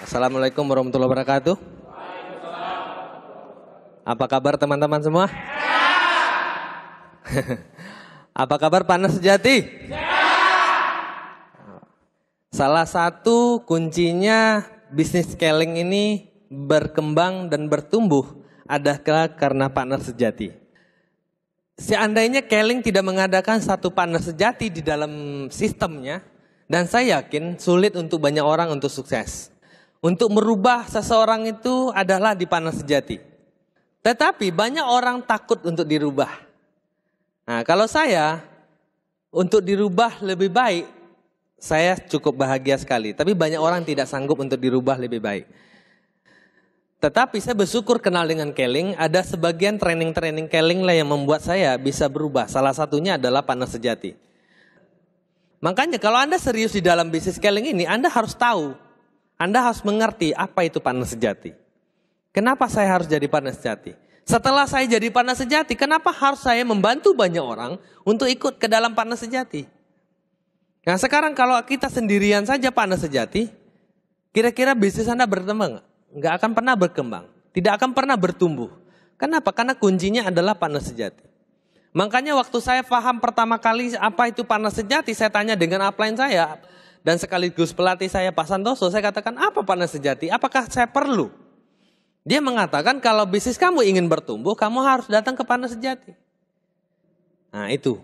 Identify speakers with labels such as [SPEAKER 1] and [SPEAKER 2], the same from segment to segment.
[SPEAKER 1] Assalamualaikum warahmatullahi wabarakatuh. Apa kabar teman-teman semua? Apa kabar Partners Sejati? Salah satu kuncinya bisnis scaling ini berkembang dan bertumbuh adalah karena Partners Sejati. Seandainya Keling tidak mengadakan satu Partners Sejati di dalam sistemnya, dan saya yakin sulit untuk banyak orang untuk sukses. Untuk merubah seseorang itu adalah di Partners Sejati. Tetapi banyak orang takut untuk dirubah. Nah, kalau saya untuk dirubah lebih baik, saya cukup bahagia sekali. Tapi banyak orang tidak sanggup untuk dirubah lebih baik. Tetapi saya bersyukur kenal dengan Keling. Ada sebagian training-training Keling lah yang membuat saya bisa berubah. Salah satunya adalah Partners Sejati. Makanya kalau Anda serius di dalam bisnis Keling ini, Anda harus tahu. Anda harus mengerti apa itu Partners Sejati. Kenapa saya harus jadi Partners Sejati? Setelah saya jadi Partners Sejati, kenapa harus saya membantu banyak orang untuk ikut ke dalam Partners Sejati? Nah sekarang kalau kita sendirian saja Partners Sejati, kira-kira bisnis Anda berkembang nggak? Nggak akan pernah berkembang. Tidak akan pernah bertumbuh. Kenapa? Karena kuncinya adalah Partners Sejati. Makanya waktu saya paham pertama kali apa itu Partners Sejati, saya tanya dengan upline saya. Dan sekaligus pelatih saya Pak Santoso, saya katakan apa Partners Sejati? Apakah saya perlu? Dia mengatakan kalau bisnis kamu ingin bertumbuh, kamu harus datang ke Partners Sejati. Nah itu.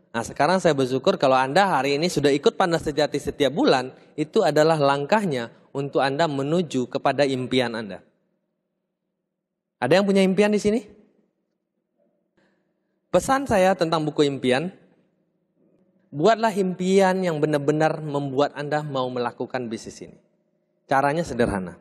[SPEAKER 1] Nah sekarang saya bersyukur kalau Anda hari ini sudah ikut Partners Sejati setiap bulan, itu adalah langkahnya untuk Anda menuju kepada impian Anda. Ada yang punya impian di sini? Pesan saya tentang buku impian, buatlah impian yang benar-benar membuat Anda mau melakukan bisnis ini. Caranya sederhana.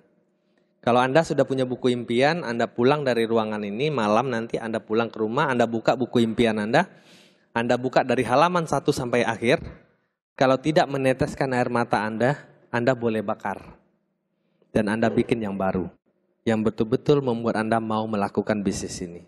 [SPEAKER 1] Kalau Anda sudah punya buku impian, Anda pulang dari ruangan ini, malam nanti Anda pulang ke rumah, Anda buka buku impian Anda buka dari halaman 1 sampai akhir. Kalau tidak meneteskan air mata Anda boleh bakar. Dan Anda bikin yang baru. Yang betul-betul membuat Anda mau melakukan bisnis ini.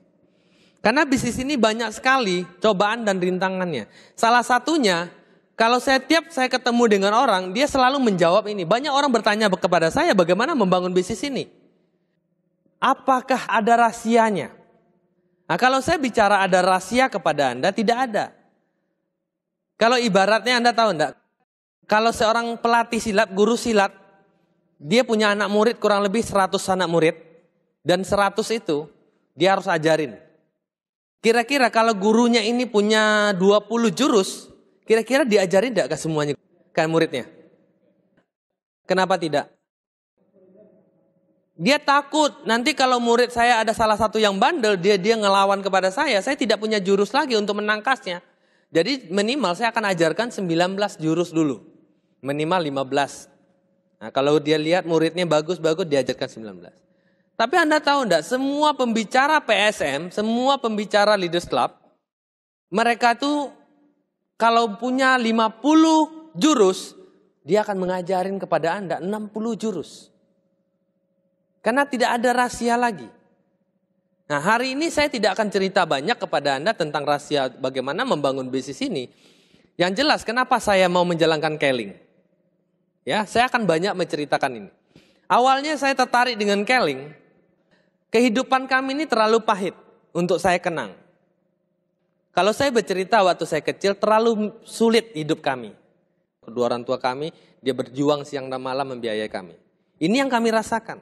[SPEAKER 1] Karena bisnis ini banyak sekali cobaan dan rintangannya. Salah satunya, kalau saya ketemu dengan orang, dia selalu menjawab ini. Banyak orang bertanya kepada saya bagaimana membangun bisnis ini. Apakah ada rahasianya? Nah, kalau saya bicara ada rahasia kepada Anda, tidak ada. Kalau ibaratnya Anda tahu enggak? Kalau seorang pelatih silat, guru silat, dia punya anak murid kurang lebih 100 anak murid. Dan 100 itu dia harus ajarin. Kira-kira kalau gurunya ini punya 20 jurus, kira-kira diajarin enggak ke semuanya, ke muridnya? Kenapa tidak? Dia takut, nanti kalau murid saya ada salah satu yang bandel, dia ngelawan kepada saya tidak punya jurus lagi untuk menangkasnya. Jadi minimal saya akan ajarkan 19 jurus dulu. Minimal 15. Nah kalau dia lihat muridnya bagus-bagus, diajarkan 19. Tapi Anda tahu enggak, semua pembicara PSM, semua pembicara Leaders Club, mereka tuh kalau punya 50 jurus, dia akan mengajarin kepada Anda 60 jurus. Karena tidak ada rahasia lagi. Nah hari ini saya tidak akan cerita banyak kepada Anda tentang rahasia bagaimana membangun bisnis ini. Yang jelas kenapa saya mau menjalankan Keling. Ya, saya akan banyak menceritakan ini. Awalnya saya tertarik dengan Keling. Kehidupan kami ini terlalu pahit untuk saya kenang. Kalau saya bercerita waktu saya kecil, terlalu sulit hidup kami. Kedua orang tua kami, dia berjuang siang dan malam membiayai kami. Ini yang kami rasakan.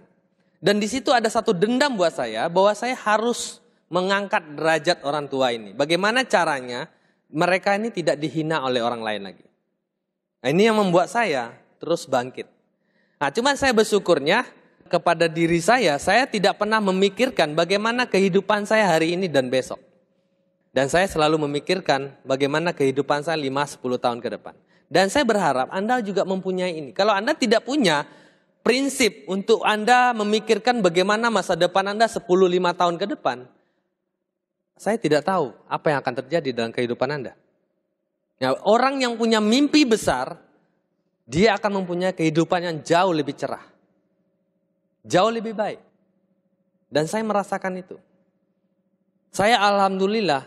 [SPEAKER 1] Dan di situ ada satu dendam buat saya, bahwa saya harus mengangkat derajat orang tua ini. Bagaimana caranya mereka ini tidak dihina oleh orang lain lagi. Nah, ini yang membuat saya terus bangkit. Nah, cuman saya bersyukurnya kepada diri saya tidak pernah memikirkan bagaimana kehidupan saya hari ini dan besok. Dan saya selalu memikirkan bagaimana kehidupan saya 5-10 tahun ke depan. Dan saya berharap Anda juga mempunyai ini. Kalau Anda tidak punya prinsip untuk Anda memikirkan bagaimana masa depan Anda 10-5 tahun ke depan, saya tidak tahu apa yang akan terjadi dalam kehidupan Anda. Nah, orang yang punya mimpi besar, dia akan mempunyai kehidupan yang jauh lebih cerah. Jauh lebih baik. Dan saya merasakan itu. Saya alhamdulillah,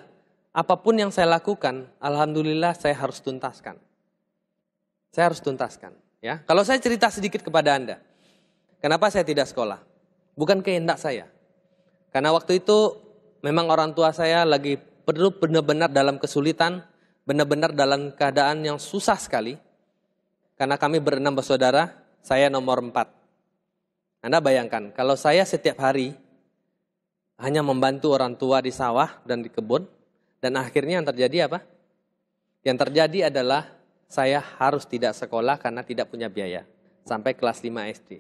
[SPEAKER 1] apapun yang saya lakukan, alhamdulillah saya harus tuntaskan. Saya harus tuntaskan. Ya, kalau saya cerita sedikit kepada Anda. Kenapa saya tidak sekolah? Bukan kehendak saya. Karena waktu itu memang orang tua saya lagi perlu benar-benar dalam kesulitan, benar-benar dalam keadaan yang susah sekali. Karena kami berenam bersaudara, saya nomor 4. Anda bayangkan, kalau saya setiap hari hanya membantu orang tua di sawah dan di kebun, dan akhirnya yang terjadi apa? Yang terjadi adalah saya harus tidak sekolah karena tidak punya biaya. Sampai kelas 5 SD.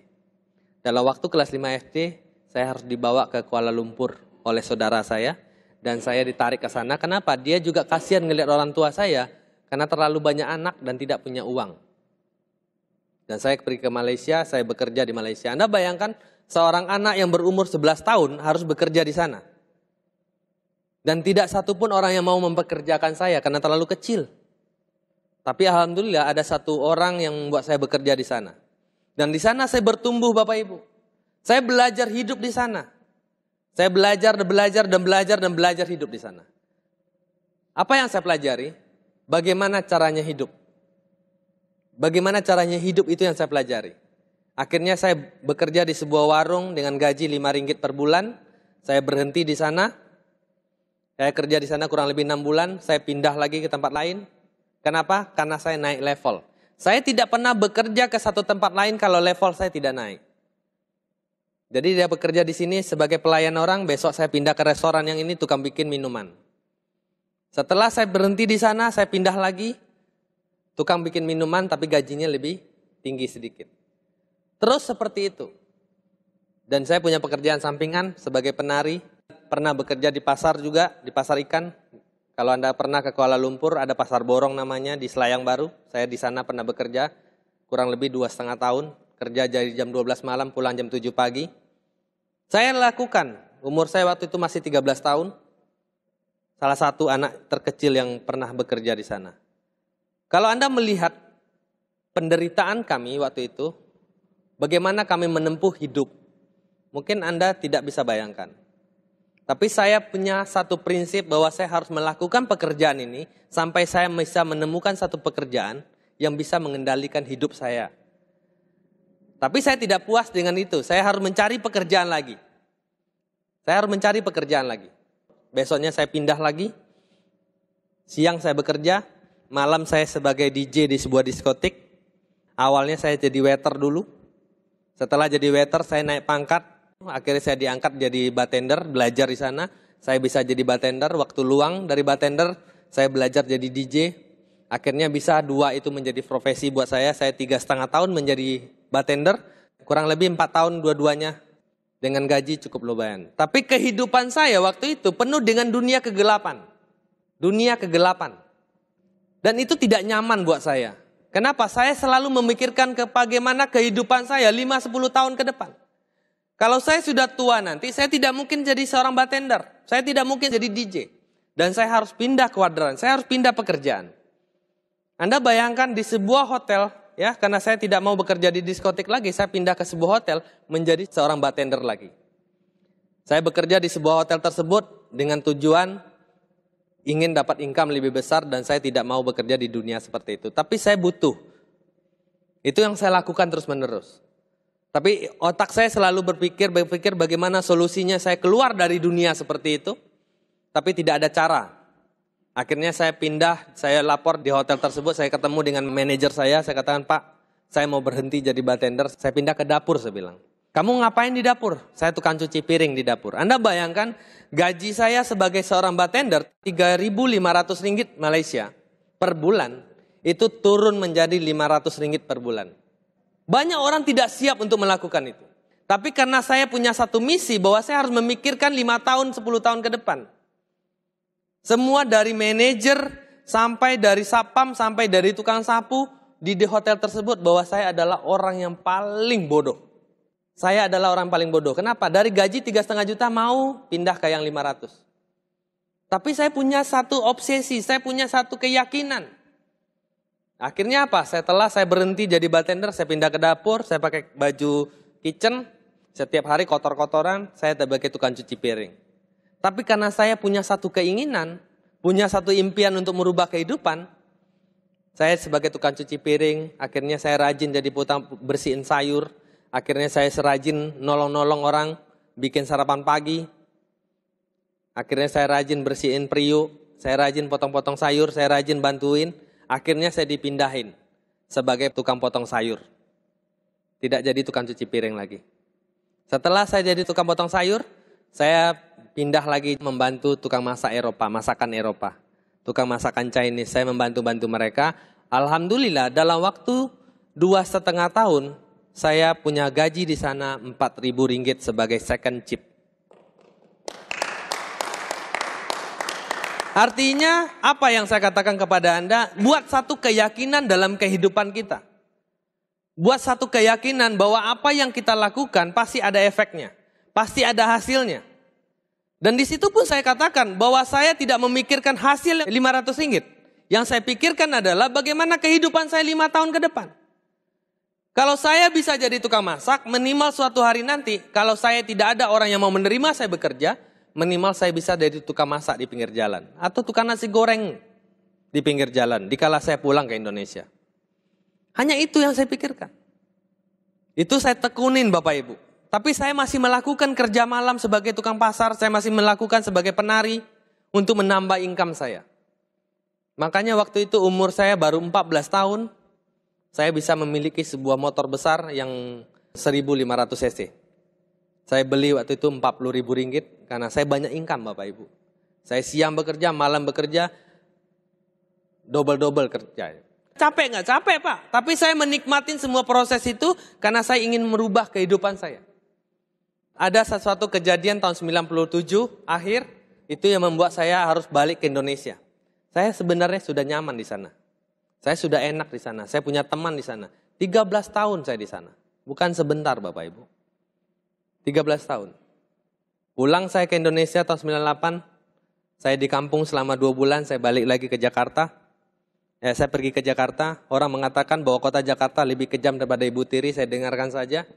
[SPEAKER 1] Dalam waktu kelas 5 SD, saya harus dibawa ke Kuala Lumpur oleh saudara saya. Dan saya ditarik ke sana. Kenapa? Dia juga kasihan ngelihat orang tua saya. Karena terlalu banyak anak dan tidak punya uang. Dan saya pergi ke Malaysia, saya bekerja di Malaysia. Anda bayangkan, seorang anak yang berumur 11 tahun harus bekerja di sana. Dan tidak satupun orang yang mau mempekerjakan saya karena terlalu kecil. Tapi alhamdulillah ada satu orang yang membuat saya bekerja di sana. Dan di sana saya bertumbuh Bapak Ibu. Saya belajar hidup di sana. Saya belajar dan belajar hidup di sana. Apa yang saya pelajari? Bagaimana caranya hidup. Bagaimana caranya hidup itu yang saya pelajari. Akhirnya saya bekerja di sebuah warung dengan gaji 5 ringgit per bulan. Saya berhenti di sana. Saya kerja di sana kurang lebih 6 bulan. Saya pindah lagi ke tempat lain. Kenapa? Karena saya naik level. Saya tidak pernah bekerja ke satu tempat lain kalau level saya tidak naik. Jadi dia bekerja di sini sebagai pelayan orang, besok saya pindah ke restoran yang ini tukang bikin minuman. Setelah saya berhenti di sana, saya pindah lagi, tukang bikin minuman tapi gajinya lebih tinggi sedikit. Terus seperti itu. Dan saya punya pekerjaan sampingan sebagai penari, pernah bekerja di pasar juga, di pasar ikan. Kalau Anda pernah ke Kuala Lumpur, ada pasar borong namanya di Selayang Baru. Saya di sana pernah bekerja, kurang lebih 2,5 tahun. Kerja dari jam 12 malam, pulang jam 7 pagi. Saya lakukan, umur saya waktu itu masih 13 tahun. Salah satu anak terkecil yang pernah bekerja di sana. Kalau Anda melihat penderitaan kami waktu itu, bagaimana kami menempuh hidup, mungkin Anda tidak bisa bayangkan. Tapi saya punya satu prinsip bahwa saya harus melakukan pekerjaan ini sampai saya bisa menemukan satu pekerjaan yang bisa mengendalikan hidup saya. Tapi saya tidak puas dengan itu. Saya harus mencari pekerjaan lagi. Saya harus mencari pekerjaan lagi. Besoknya saya pindah lagi. Siang saya bekerja. Malam saya sebagai DJ di sebuah diskotik. Awalnya saya jadi waiter dulu. Setelah jadi waiter saya naik pangkat. Akhirnya saya diangkat jadi bartender, belajar di sana. Saya bisa jadi bartender, waktu luang dari bartender, saya belajar jadi DJ. Akhirnya bisa 2 itu menjadi profesi buat saya 3,5 tahun menjadi bartender. Kurang lebih 4 tahun dua-duanya dengan gaji cukup lumayan. Tapi kehidupan saya waktu itu penuh dengan dunia kegelapan. Dunia kegelapan. Dan itu tidak nyaman buat saya. Kenapa? Saya selalu memikirkan bagaimana kehidupan saya 5-10 tahun ke depan. Kalau saya sudah tua nanti, saya tidak mungkin jadi seorang bartender. Saya tidak mungkin jadi DJ. Dan saya harus pindah kuadran, saya harus pindah pekerjaan. Anda bayangkan di sebuah hotel, ya, karena saya tidak mau bekerja di diskotik lagi, saya pindah ke sebuah hotel menjadi seorang bartender lagi. Saya bekerja di sebuah hotel tersebut dengan tujuan ingin dapat income lebih besar dan saya tidak mau bekerja di dunia seperti itu. Tapi saya butuh. Itu yang saya lakukan terus-menerus. Tapi otak saya selalu berpikir bagaimana solusinya saya keluar dari dunia seperti itu. Tapi tidak ada cara. Akhirnya saya pindah, saya lapor di hotel tersebut, saya ketemu dengan manajer saya katakan, Pak, saya mau berhenti jadi bartender, saya pindah ke dapur, saya bilang. Kamu ngapain di dapur? Saya tukang cuci piring di dapur. Anda bayangkan, gaji saya sebagai seorang bartender, 3.500 ringgit Malaysia per bulan, itu turun menjadi 500 ringgit per bulan. Banyak orang tidak siap untuk melakukan itu. Tapi karena saya punya satu misi bahwa saya harus memikirkan 5 tahun, 10 tahun ke depan. Semua dari manajer, sampai dari sapam, sampai dari tukang sapu, di hotel tersebut bahwa saya adalah orang yang paling bodoh. Saya adalah orang paling bodoh. Kenapa? Dari gaji 3,5 juta mau pindah ke yang 500. Tapi saya punya satu obsesi, saya punya satu keyakinan. Akhirnya apa? Setelah saya berhenti jadi bartender, saya pindah ke dapur, saya pakai baju kitchen, setiap hari kotor-kotoran, saya sebagai tukang cuci piring. Tapi karena saya punya satu keinginan, punya satu impian untuk merubah kehidupan, saya sebagai tukang cuci piring, akhirnya saya rajin jadi bersihin sayur. Akhirnya saya serajin nolong-nolong orang, bikin sarapan pagi. Akhirnya saya rajin bersihin periuk, saya rajin potong-potong sayur, saya rajin bantuin. Akhirnya saya dipindahin sebagai tukang potong sayur. Tidak jadi tukang cuci piring lagi. Setelah saya jadi tukang potong sayur, saya pindah lagi membantu tukang masak Eropa, masakan Eropa. Tukang masakan Chinese, saya membantu-bantu mereka. Alhamdulillah dalam waktu 2,5 tahun, saya punya gaji di sana 4.000 ringgit sebagai second chief. Artinya apa yang saya katakan kepada Anda, buat satu keyakinan dalam kehidupan kita. Buat satu keyakinan bahwa apa yang kita lakukan pasti ada efeknya, pasti ada hasilnya. Dan di situ pun saya katakan bahwa saya tidak memikirkan hasil 500 ringgit. Yang saya pikirkan adalah bagaimana kehidupan saya 5 tahun ke depan. Kalau saya bisa jadi tukang masak, minimal suatu hari nanti, kalau saya tidak ada orang yang mau menerima saya bekerja, minimal saya bisa jadi tukang masak di pinggir jalan. Atau tukang nasi goreng di pinggir jalan, dikala saya pulang ke Indonesia. Hanya itu yang saya pikirkan. Itu saya tekunin Bapak Ibu. Tapi saya masih melakukan kerja malam sebagai tukang pasar, saya masih melakukan sebagai penari untuk menambah income saya. Makanya waktu itu umur saya baru 14 tahun, saya bisa memiliki sebuah motor besar yang 1.500 cc. Saya beli waktu itu 40.000 ringgit karena saya banyak income Bapak Ibu. Saya siang bekerja, malam bekerja, double-double kerja. Capek nggak? Capek Pak. Tapi saya menikmatin semua proses itu karena saya ingin merubah kehidupan saya. Ada sesuatu kejadian tahun 97 akhir, itu yang membuat saya harus balik ke Indonesia. Saya sebenarnya sudah nyaman di sana. Saya sudah enak di sana. Saya punya teman di sana. 13 tahun saya di sana. Bukan sebentar Bapak Ibu. 13 tahun. Pulang saya ke Indonesia tahun 98. Saya di kampung selama 2 bulan. Saya balik lagi ke Jakarta. Saya pergi ke Jakarta. Orang mengatakan bahwa kota Jakarta lebih kejam daripada Ibu Tiri. Saya dengarkan saja.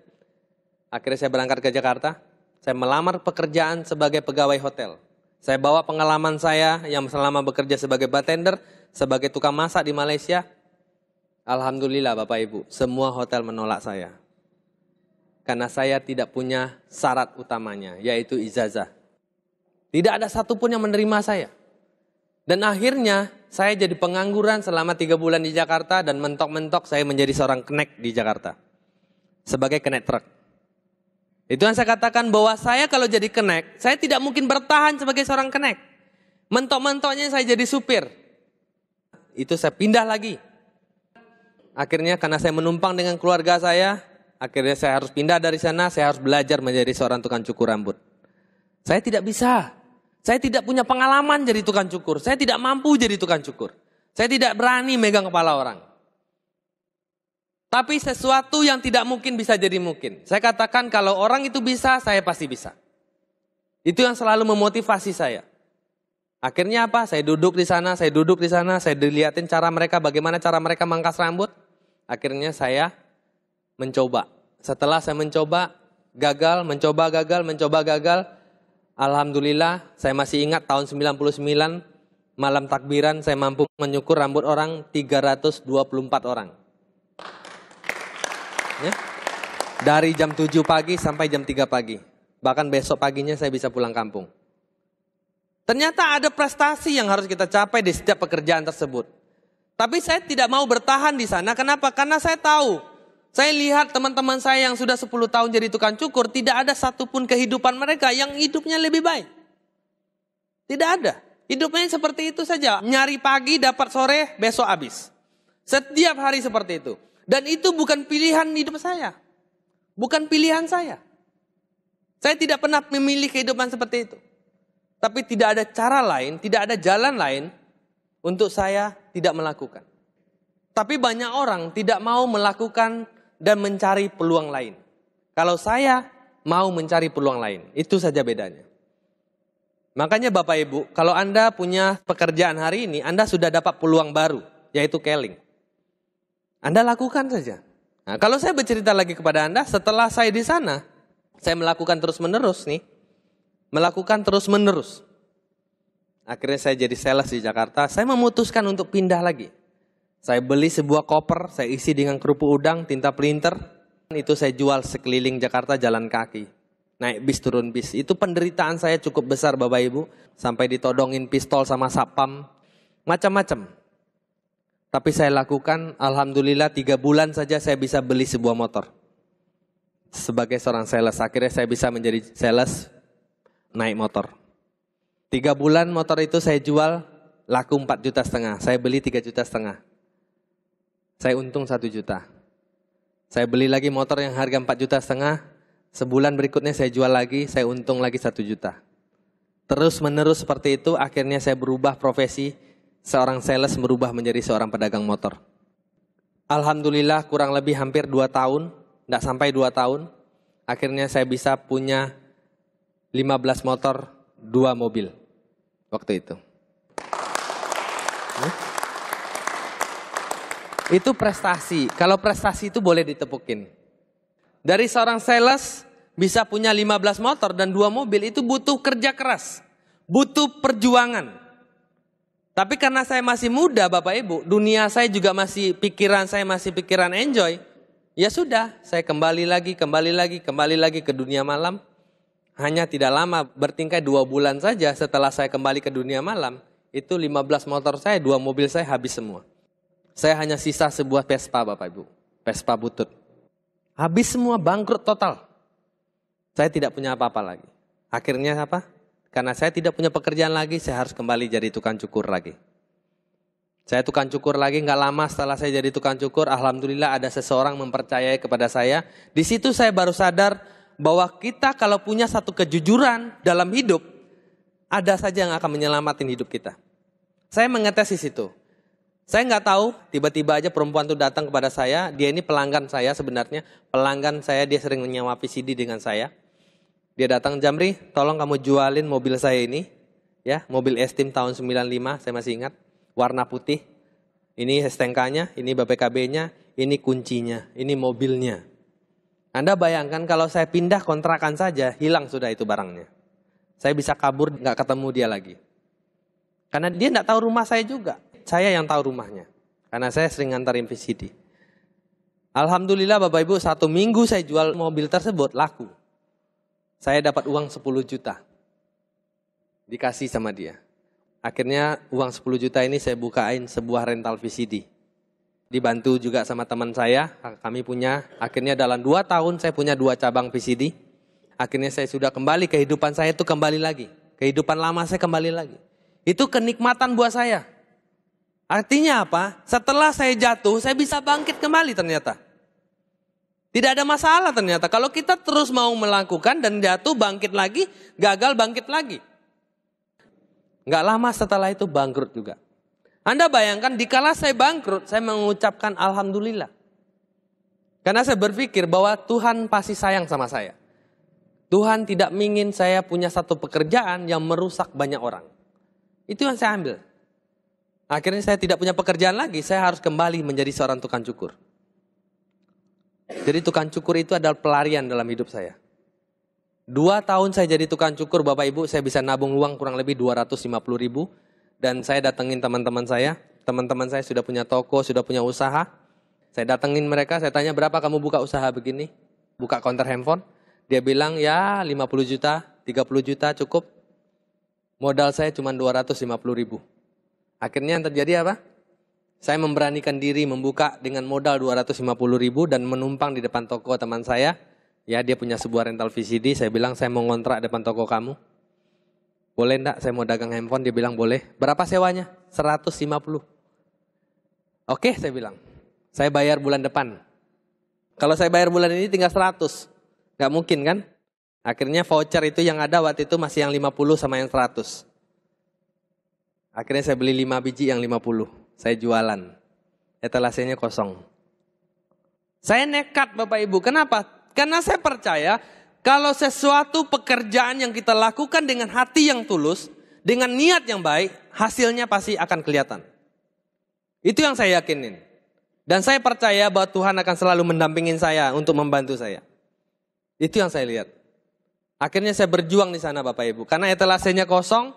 [SPEAKER 1] Akhirnya saya berangkat ke Jakarta. Saya melamar pekerjaan sebagai pegawai hotel. Saya bawa pengalaman saya yang selama bekerja sebagai bartender, sebagai tukang masak di Malaysia. Alhamdulillah Bapak Ibu, semua hotel menolak saya. Karena saya tidak punya syarat utamanya, yaitu ijazah. Tidak ada satupun yang menerima saya. Dan akhirnya saya jadi pengangguran selama 3 bulan di Jakarta dan mentok-mentok saya menjadi seorang kenek di Jakarta. Sebagai kenek truk. Itu yang saya katakan bahwa saya kalau jadi kenek, saya tidak mungkin bertahan sebagai seorang kenek. Mentok-mentoknya saya jadi supir. Itu saya pindah lagi. Akhirnya karena saya menumpang dengan keluarga saya, akhirnya saya harus pindah dari sana, saya harus belajar menjadi seorang tukang cukur rambut. Saya tidak bisa. Saya tidak punya pengalaman jadi tukang cukur. Saya tidak mampu jadi tukang cukur. Saya tidak berani megang kepala orang. Tapi sesuatu yang tidak mungkin bisa jadi mungkin. Saya katakan kalau orang itu bisa, saya pasti bisa. Itu yang selalu memotivasi saya. Akhirnya apa? Saya duduk di sana, saya dilihatin cara mereka, bagaimana cara mereka mangkas rambut. Akhirnya saya mencoba. Setelah saya mencoba, gagal. Alhamdulillah, saya masih ingat tahun 99, malam takbiran, saya mampu menyukur rambut orang 324 orang. Ya. Dari jam 7 pagi sampai jam 3 pagi. Bahkan besok paginya saya bisa pulang kampung. Ternyata ada prestasi yang harus kita capai di setiap pekerjaan tersebut. Tapi saya tidak mau bertahan di sana. Kenapa? Karena saya tahu. Saya lihat teman-teman saya yang sudah 10 tahun jadi tukang cukur. Tidak ada satupun kehidupan mereka yang hidupnya lebih baik. Tidak ada. Hidupnya seperti itu saja. Nyari pagi, dapat sore, besok habis. Setiap hari seperti itu. Dan itu bukan pilihan hidup saya. Bukan pilihan saya. Saya tidak pernah memilih kehidupan seperti itu. Tapi tidak ada cara lain, tidak ada jalan lain untuk saya tidak melakukan. Tapi banyak orang tidak mau melakukan dan mencari peluang lain. Kalau saya mau mencari peluang lain, itu saja bedanya. Makanya Bapak Ibu, kalau Anda punya pekerjaan hari ini, Anda sudah dapat peluang baru, yaitu keling. Anda lakukan saja. Nah, kalau saya bercerita lagi kepada Anda, setelah saya di sana, saya melakukan terus-menerus nih. Melakukan terus-menerus. Akhirnya saya jadi sales di Jakarta, saya memutuskan untuk pindah lagi. Saya beli sebuah koper, saya isi dengan kerupuk udang, tinta printer. Itu saya jual sekeliling Jakarta jalan kaki. Naik bis turun bis. Itu penderitaan saya cukup besar Bapak Ibu. Sampai ditodongin pistol sama satpam. Macam-macam. Tapi saya lakukan, alhamdulillah 3 bulan saja saya bisa beli sebuah motor. Sebagai seorang sales, akhirnya saya bisa menjadi sales naik motor. 3 bulan motor itu saya jual, laku 4,5 juta. Saya beli 3,5 juta. Saya untung 1 juta. Saya beli lagi motor yang harga 4,5 juta. Sebulan berikutnya saya jual lagi, saya untung lagi 1 juta. Terus menerus seperti itu, akhirnya saya berubah profesi. Seorang sales berubah menjadi seorang pedagang motor. Alhamdulillah kurang lebih hampir 2 tahun, tidak sampai 2 tahun. Akhirnya saya bisa punya 15 motor, 2 mobil. Waktu itu. Itu prestasi. Kalau prestasi itu boleh ditepukin. Dari seorang sales bisa punya 15 motor dan 2 mobil itu butuh kerja keras. Butuh perjuangan. Tapi karena saya masih muda Bapak Ibu, dunia saya juga masih pikiran enjoy. Ya sudah, saya kembali lagi ke dunia malam. Hanya tidak lama, bertingkai 2 bulan saja setelah saya kembali ke dunia malam. Itu 15 motor saya, 2 mobil saya habis semua. Saya hanya sisa sebuah Vespa Bapak Ibu. Vespa butut. Habis semua, bangkrut total. Saya tidak punya apa-apa lagi. Akhirnya apa? Karena saya tidak punya pekerjaan lagi, saya harus kembali jadi tukang cukur lagi. Saya tukang cukur lagi, nggak lama setelah saya jadi tukang cukur, alhamdulillah ada seseorang mempercayai kepada saya. Di situ saya baru sadar bahwa kita kalau punya satu kejujuran dalam hidup, ada saja yang akan menyelamatin hidup kita. Saya mengetes di situ. Saya nggak tahu, tiba-tiba aja perempuan itu datang kepada saya, dia ini pelanggan saya sebenarnya. Pelanggan saya, dia sering menyewa VCD dengan saya. Dia datang, Jamri, tolong kamu jualin mobil saya ini. Ya, mobil Esteem tahun 95, saya masih ingat. Warna putih. Ini STNK-nya, ini BPKB-nya, ini kuncinya, ini mobilnya. Anda bayangkan kalau saya pindah kontrakan saja, hilang sudah itu barangnya. Saya bisa kabur, nggak ketemu dia lagi. Karena dia nggak tahu rumah saya juga. Saya yang tahu rumahnya. Karena saya sering ngantarin VCD. Alhamdulillah Bapak Ibu, 1 minggu saya jual mobil tersebut, laku. Saya dapat uang 10 juta. Dikasih sama dia. Akhirnya uang 10 juta ini saya bukain sebuah rental VCD. Dibantu juga sama teman saya. Kami punya, akhirnya dalam 2 tahun saya punya 2 cabang VCD. Akhirnya saya sudah kembali, kehidupan saya itu kembali lagi. Kehidupan lama saya kembali lagi. Itu kenikmatan buat saya. Artinya apa? Setelah saya jatuh, saya bisa bangkit kembali ternyata. Tidak ada masalah ternyata. Kalau kita terus mau melakukan dan jatuh, bangkit lagi, gagal, bangkit lagi. Nggak lama setelah itu bangkrut juga. Anda bayangkan, dikala saya bangkrut, saya mengucapkan Alhamdulillah. Karena saya berpikir bahwa Tuhan pasti sayang sama saya. Tuhan tidak ingin saya punya satu pekerjaan yang merusak banyak orang. Itu yang saya ambil. Akhirnya saya tidak punya pekerjaan lagi, saya harus kembali menjadi seorang tukang cukur. Jadi tukang cukur itu adalah pelarian dalam hidup saya. 2 tahun saya jadi tukang cukur Bapak Ibu, saya bisa nabung uang kurang lebih 250.000. Dan saya datengin teman-teman saya. Teman-teman saya sudah punya toko, sudah punya usaha. Saya datengin mereka, saya tanya berapa kamu buka usaha begini? Buka counter handphone. Dia bilang ya 50 juta, 30 juta cukup. Modal saya cuma 250.000. Akhirnya yang terjadi apa? Saya memberanikan diri membuka dengan modal 250.000 dan menumpang di depan toko teman saya. Ya, dia punya sebuah rental VCD. Saya bilang saya mau ngontrak depan toko kamu. Boleh enggak? Saya mau dagang handphone. Dia bilang boleh. Berapa sewanya? 150. Oke, saya bilang. Saya bayar bulan depan. Kalau saya bayar bulan ini tinggal 100. Nggak mungkin kan? Akhirnya voucher itu yang ada waktu itu masih yang 50 sama yang 100. Akhirnya saya beli 5 biji yang 50. Saya jualan. Etalasenya kosong. Saya nekat Bapak Ibu. Kenapa? Karena saya percaya kalau sesuatu pekerjaan yang kita lakukan dengan hati yang tulus, dengan niat yang baik, hasilnya pasti akan kelihatan. Itu yang saya yakinin. Dan saya percaya bahwa Tuhan akan selalu mendampingin saya untuk membantu saya. Itu yang saya lihat. Akhirnya saya berjuang di sana Bapak Ibu. Karena etalasenya kosong,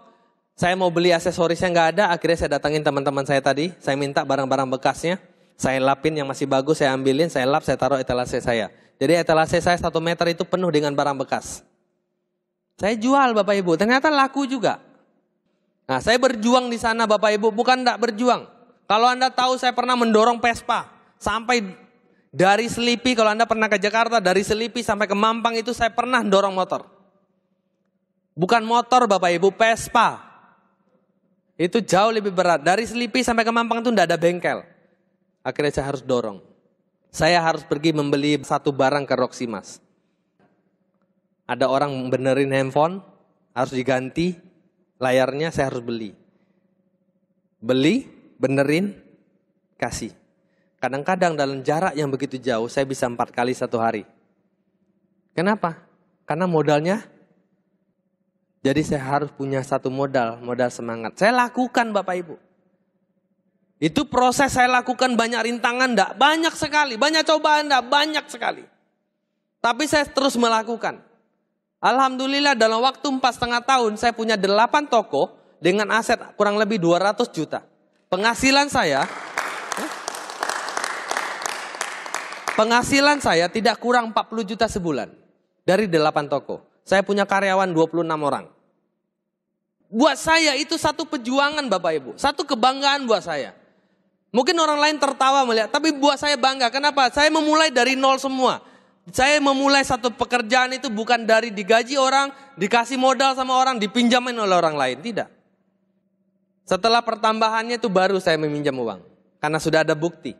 [SPEAKER 1] saya mau beli aksesorisnya nggak ada. Akhirnya saya datangin teman-teman saya tadi. Saya minta barang-barang bekasnya. Saya lapin yang masih bagus, saya ambilin, saya lap, saya taruh etalase saya. Jadi etalase saya 1 meter itu penuh dengan barang bekas. Saya jual Bapak Ibu, ternyata laku juga. Nah, saya berjuang di sana Bapak Ibu, bukan enggak berjuang. Kalau Anda tahu saya pernah mendorong Vespa sampai dari Selipi, kalau Anda pernah ke Jakarta, dari Selipi sampai ke Mampang itu saya pernah dorong motor. Bukan motor Bapak Ibu, Vespa. Itu jauh lebih berat. Dari Selipi sampai ke Mampang itu enggak ada bengkel. Akhirnya saya harus dorong. Saya harus pergi membeli satu barang ke Roximas. Ada orang benerin handphone, harus diganti layarnya, saya harus beli. Beli, benerin, kasih. Kadang-kadang dalam jarak yang begitu jauh, saya bisa 4 kali 1 hari. Kenapa? Karena modalnya, jadi saya harus punya satu modal semangat. Saya lakukan Bapak Ibu. Itu proses saya lakukan, banyak rintangan enggak? Banyak sekali, banyak cobaan enggak? Banyak sekali. Tapi saya terus melakukan. Alhamdulillah dalam waktu 4,5 tahun saya punya 8 toko dengan aset kurang lebih 200 juta. Penghasilan saya tidak kurang 40 juta sebulan dari 8 toko. Saya punya karyawan 26 orang. Buat saya itu satu perjuangan Bapak Ibu, satu kebanggaan buat saya. Mungkin orang lain tertawa melihat, tapi buat saya bangga. Kenapa? Saya memulai dari nol semua. Saya memulai satu pekerjaan itu bukan dari digaji orang, dikasih modal sama orang, dipinjamin oleh orang lain. Tidak. Setelah pertambahannya itu baru saya meminjam uang. Karena sudah ada bukti.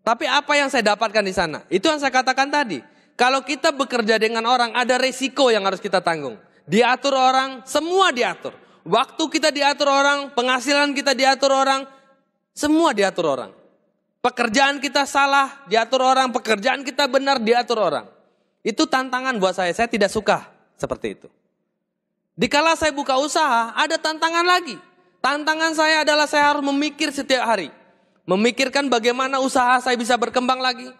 [SPEAKER 1] Tapi apa yang saya dapatkan di sana? Itu yang saya katakan tadi. Kalau kita bekerja dengan orang, ada resiko yang harus kita tanggung. Diatur orang, semua diatur. Waktu kita diatur orang, penghasilan kita diatur orang, semua diatur orang. Pekerjaan kita salah, diatur orang. Pekerjaan kita benar, diatur orang. Itu tantangan buat saya tidak suka seperti itu. Dikala saya buka usaha, ada tantangan lagi. Tantangan saya adalah saya harus memikir setiap hari. Memikirkan bagaimana usaha saya bisa berkembang lagi.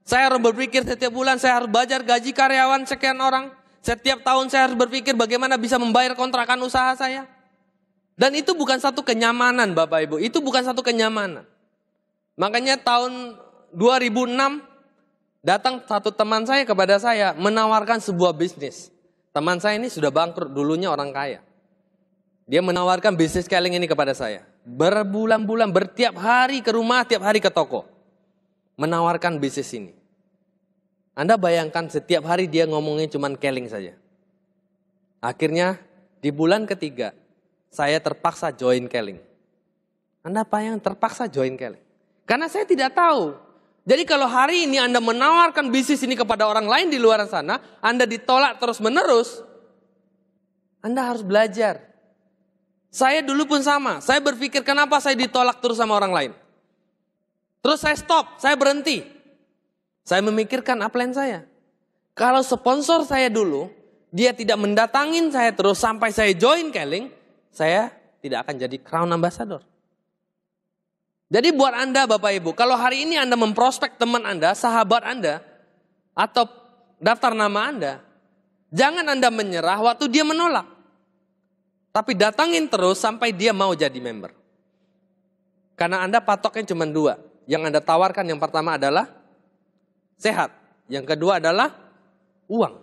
[SPEAKER 1] Saya harus berpikir setiap bulan, saya harus bayar gaji karyawan sekian orang. Setiap tahun saya harus berpikir bagaimana bisa membayar kontrakan usaha saya. Dan itu bukan satu kenyamanan Bapak Ibu, itu bukan satu kenyamanan. Makanya tahun 2006 datang satu teman saya kepada saya menawarkan sebuah bisnis. Teman saya ini sudah bangkrut, dulunya orang kaya. Dia menawarkan bisnis keling ini kepada saya. Berbulan-bulan, bertiap hari ke rumah, tiap hari ke toko. Menawarkan bisnis ini. Anda bayangkan setiap hari dia ngomongnya cuma keling saja. Akhirnya di bulan ketiga saya terpaksa join keling. Anda bayang terpaksa join keling. Karena saya tidak tahu. Jadi kalau hari ini Anda menawarkan bisnis ini kepada orang lain di luar sana, Anda ditolak terus menerus, Anda harus belajar. Saya dulu pun sama. Saya berpikir kenapa saya ditolak terus sama orang lain. Terus saya stop, saya berhenti. Saya memikirkan upline saya. Kalau sponsor saya dulu, dia tidak mendatangin saya terus sampai saya join keling, saya tidak akan jadi Crown Ambassador. Jadi buat Anda Bapak Ibu, kalau hari ini Anda memprospek teman Anda, sahabat Anda, atau daftar nama Anda, jangan Anda menyerah waktu dia menolak. Tapi datangin terus sampai dia mau jadi member. Karena Anda patoknya cuma 2. Yang Anda tawarkan yang pertama adalah sehat. Yang kedua adalah uang.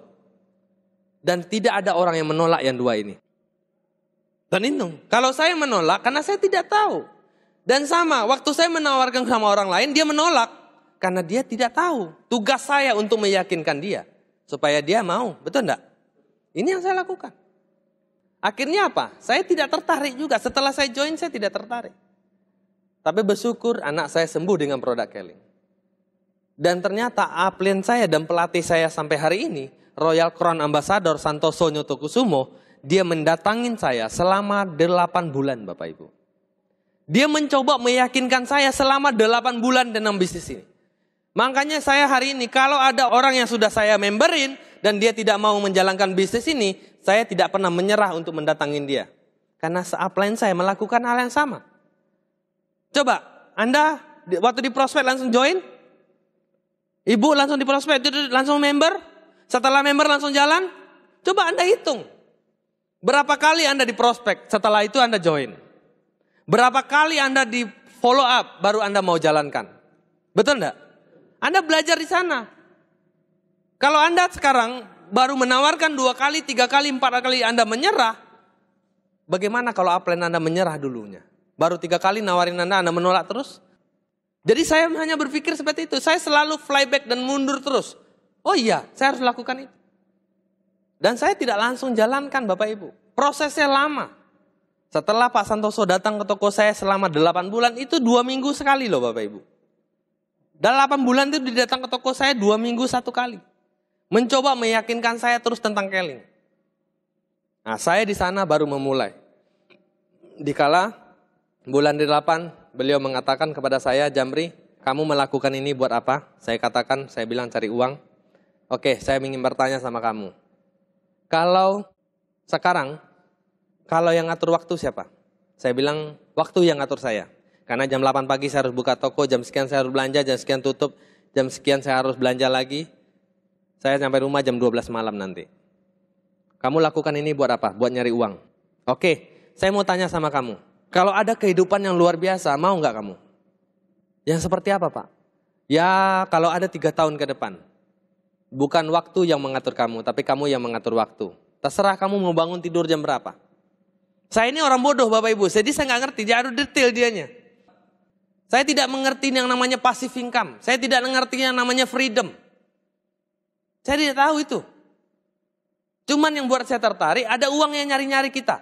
[SPEAKER 1] Dan tidak ada orang yang menolak yang 2 ini. Dan itu, kalau saya menolak karena saya tidak tahu. Dan sama, waktu saya menawarkan sama orang lain, dia menolak. Karena dia tidak tahu. Tugas saya untuk meyakinkan dia. Supaya dia mau, betul enggak? Ini yang saya lakukan. Akhirnya apa? Saya tidak tertarik juga. Setelah saya join, saya tidak tertarik. Tapi bersyukur anak saya sembuh dengan produk keling. Dan ternyata upline saya dan pelatih saya sampai hari ini, Royal Crown Ambassador Santoso Nyotokusumo, dia mendatangin saya selama 8 bulan Bapak Ibu. Dia mencoba meyakinkan saya selama 8 bulan dalam bisnis ini. Makanya saya hari ini kalau ada orang yang sudah saya memberin dan dia tidak mau menjalankan bisnis ini, saya tidak pernah menyerah untuk mendatangin dia. Karena upline saya melakukan hal yang sama. Coba, Anda waktu di prospek langsung join? Ibu langsung di prospek, langsung member? Setelah member langsung jalan? Coba Anda hitung. Berapa kali Anda di prospek, setelah itu Anda join? Berapa kali Anda di follow up, baru Anda mau jalankan. Betul enggak? Anda belajar di sana. Kalau Anda sekarang baru menawarkan 2 kali, 3 kali, 4 kali Anda menyerah, bagaimana kalau upline Anda menyerah dulunya? Baru 3 kali nawarin Anda menolak terus? Jadi saya hanya berpikir seperti itu. Saya selalu flyback dan mundur terus. Oh iya, saya harus lakukan itu. Dan saya tidak langsung jalankan Bapak Ibu. Prosesnya lama. Setelah Pak Santoso datang ke toko saya selama 8 bulan, itu 2 minggu sekali loh Bapak Ibu. Dalam 8 bulan itu dia datang ke toko saya 2 minggu 1 kali. Mencoba meyakinkan saya terus tentang Keling. Nah, saya di sana baru memulai. Dikala bulan 8, beliau mengatakan kepada saya, Jamri, kamu melakukan ini buat apa? Saya katakan, saya bilang cari uang. Oke, saya ingin bertanya sama kamu. Kalau sekarang, kalau yang ngatur waktu siapa? Saya bilang, waktu yang ngatur saya. Karena jam 8 pagi saya harus buka toko, jam sekian saya harus belanja, jam sekian tutup, jam sekian saya harus belanja lagi. Saya sampai rumah jam 12 malam nanti. Kamu lakukan ini buat apa? Buat nyari uang. Oke, saya mau tanya sama kamu. Kalau ada kehidupan yang luar biasa, mau nggak kamu? Yang seperti apa Pak? Ya kalau ada 3 tahun ke depan. Bukan waktu yang mengatur kamu, tapi kamu yang mengatur waktu. Terserah kamu mau bangun tidur jam berapa. Saya ini orang bodoh Bapak Ibu, jadi saya nggak ngerti, dia harus detail dianya. Saya tidak mengerti yang namanya passive income. Saya tidak mengerti yang namanya freedom. Saya tidak tahu itu. Cuman yang buat saya tertarik, ada uang yang nyari-nyari kita.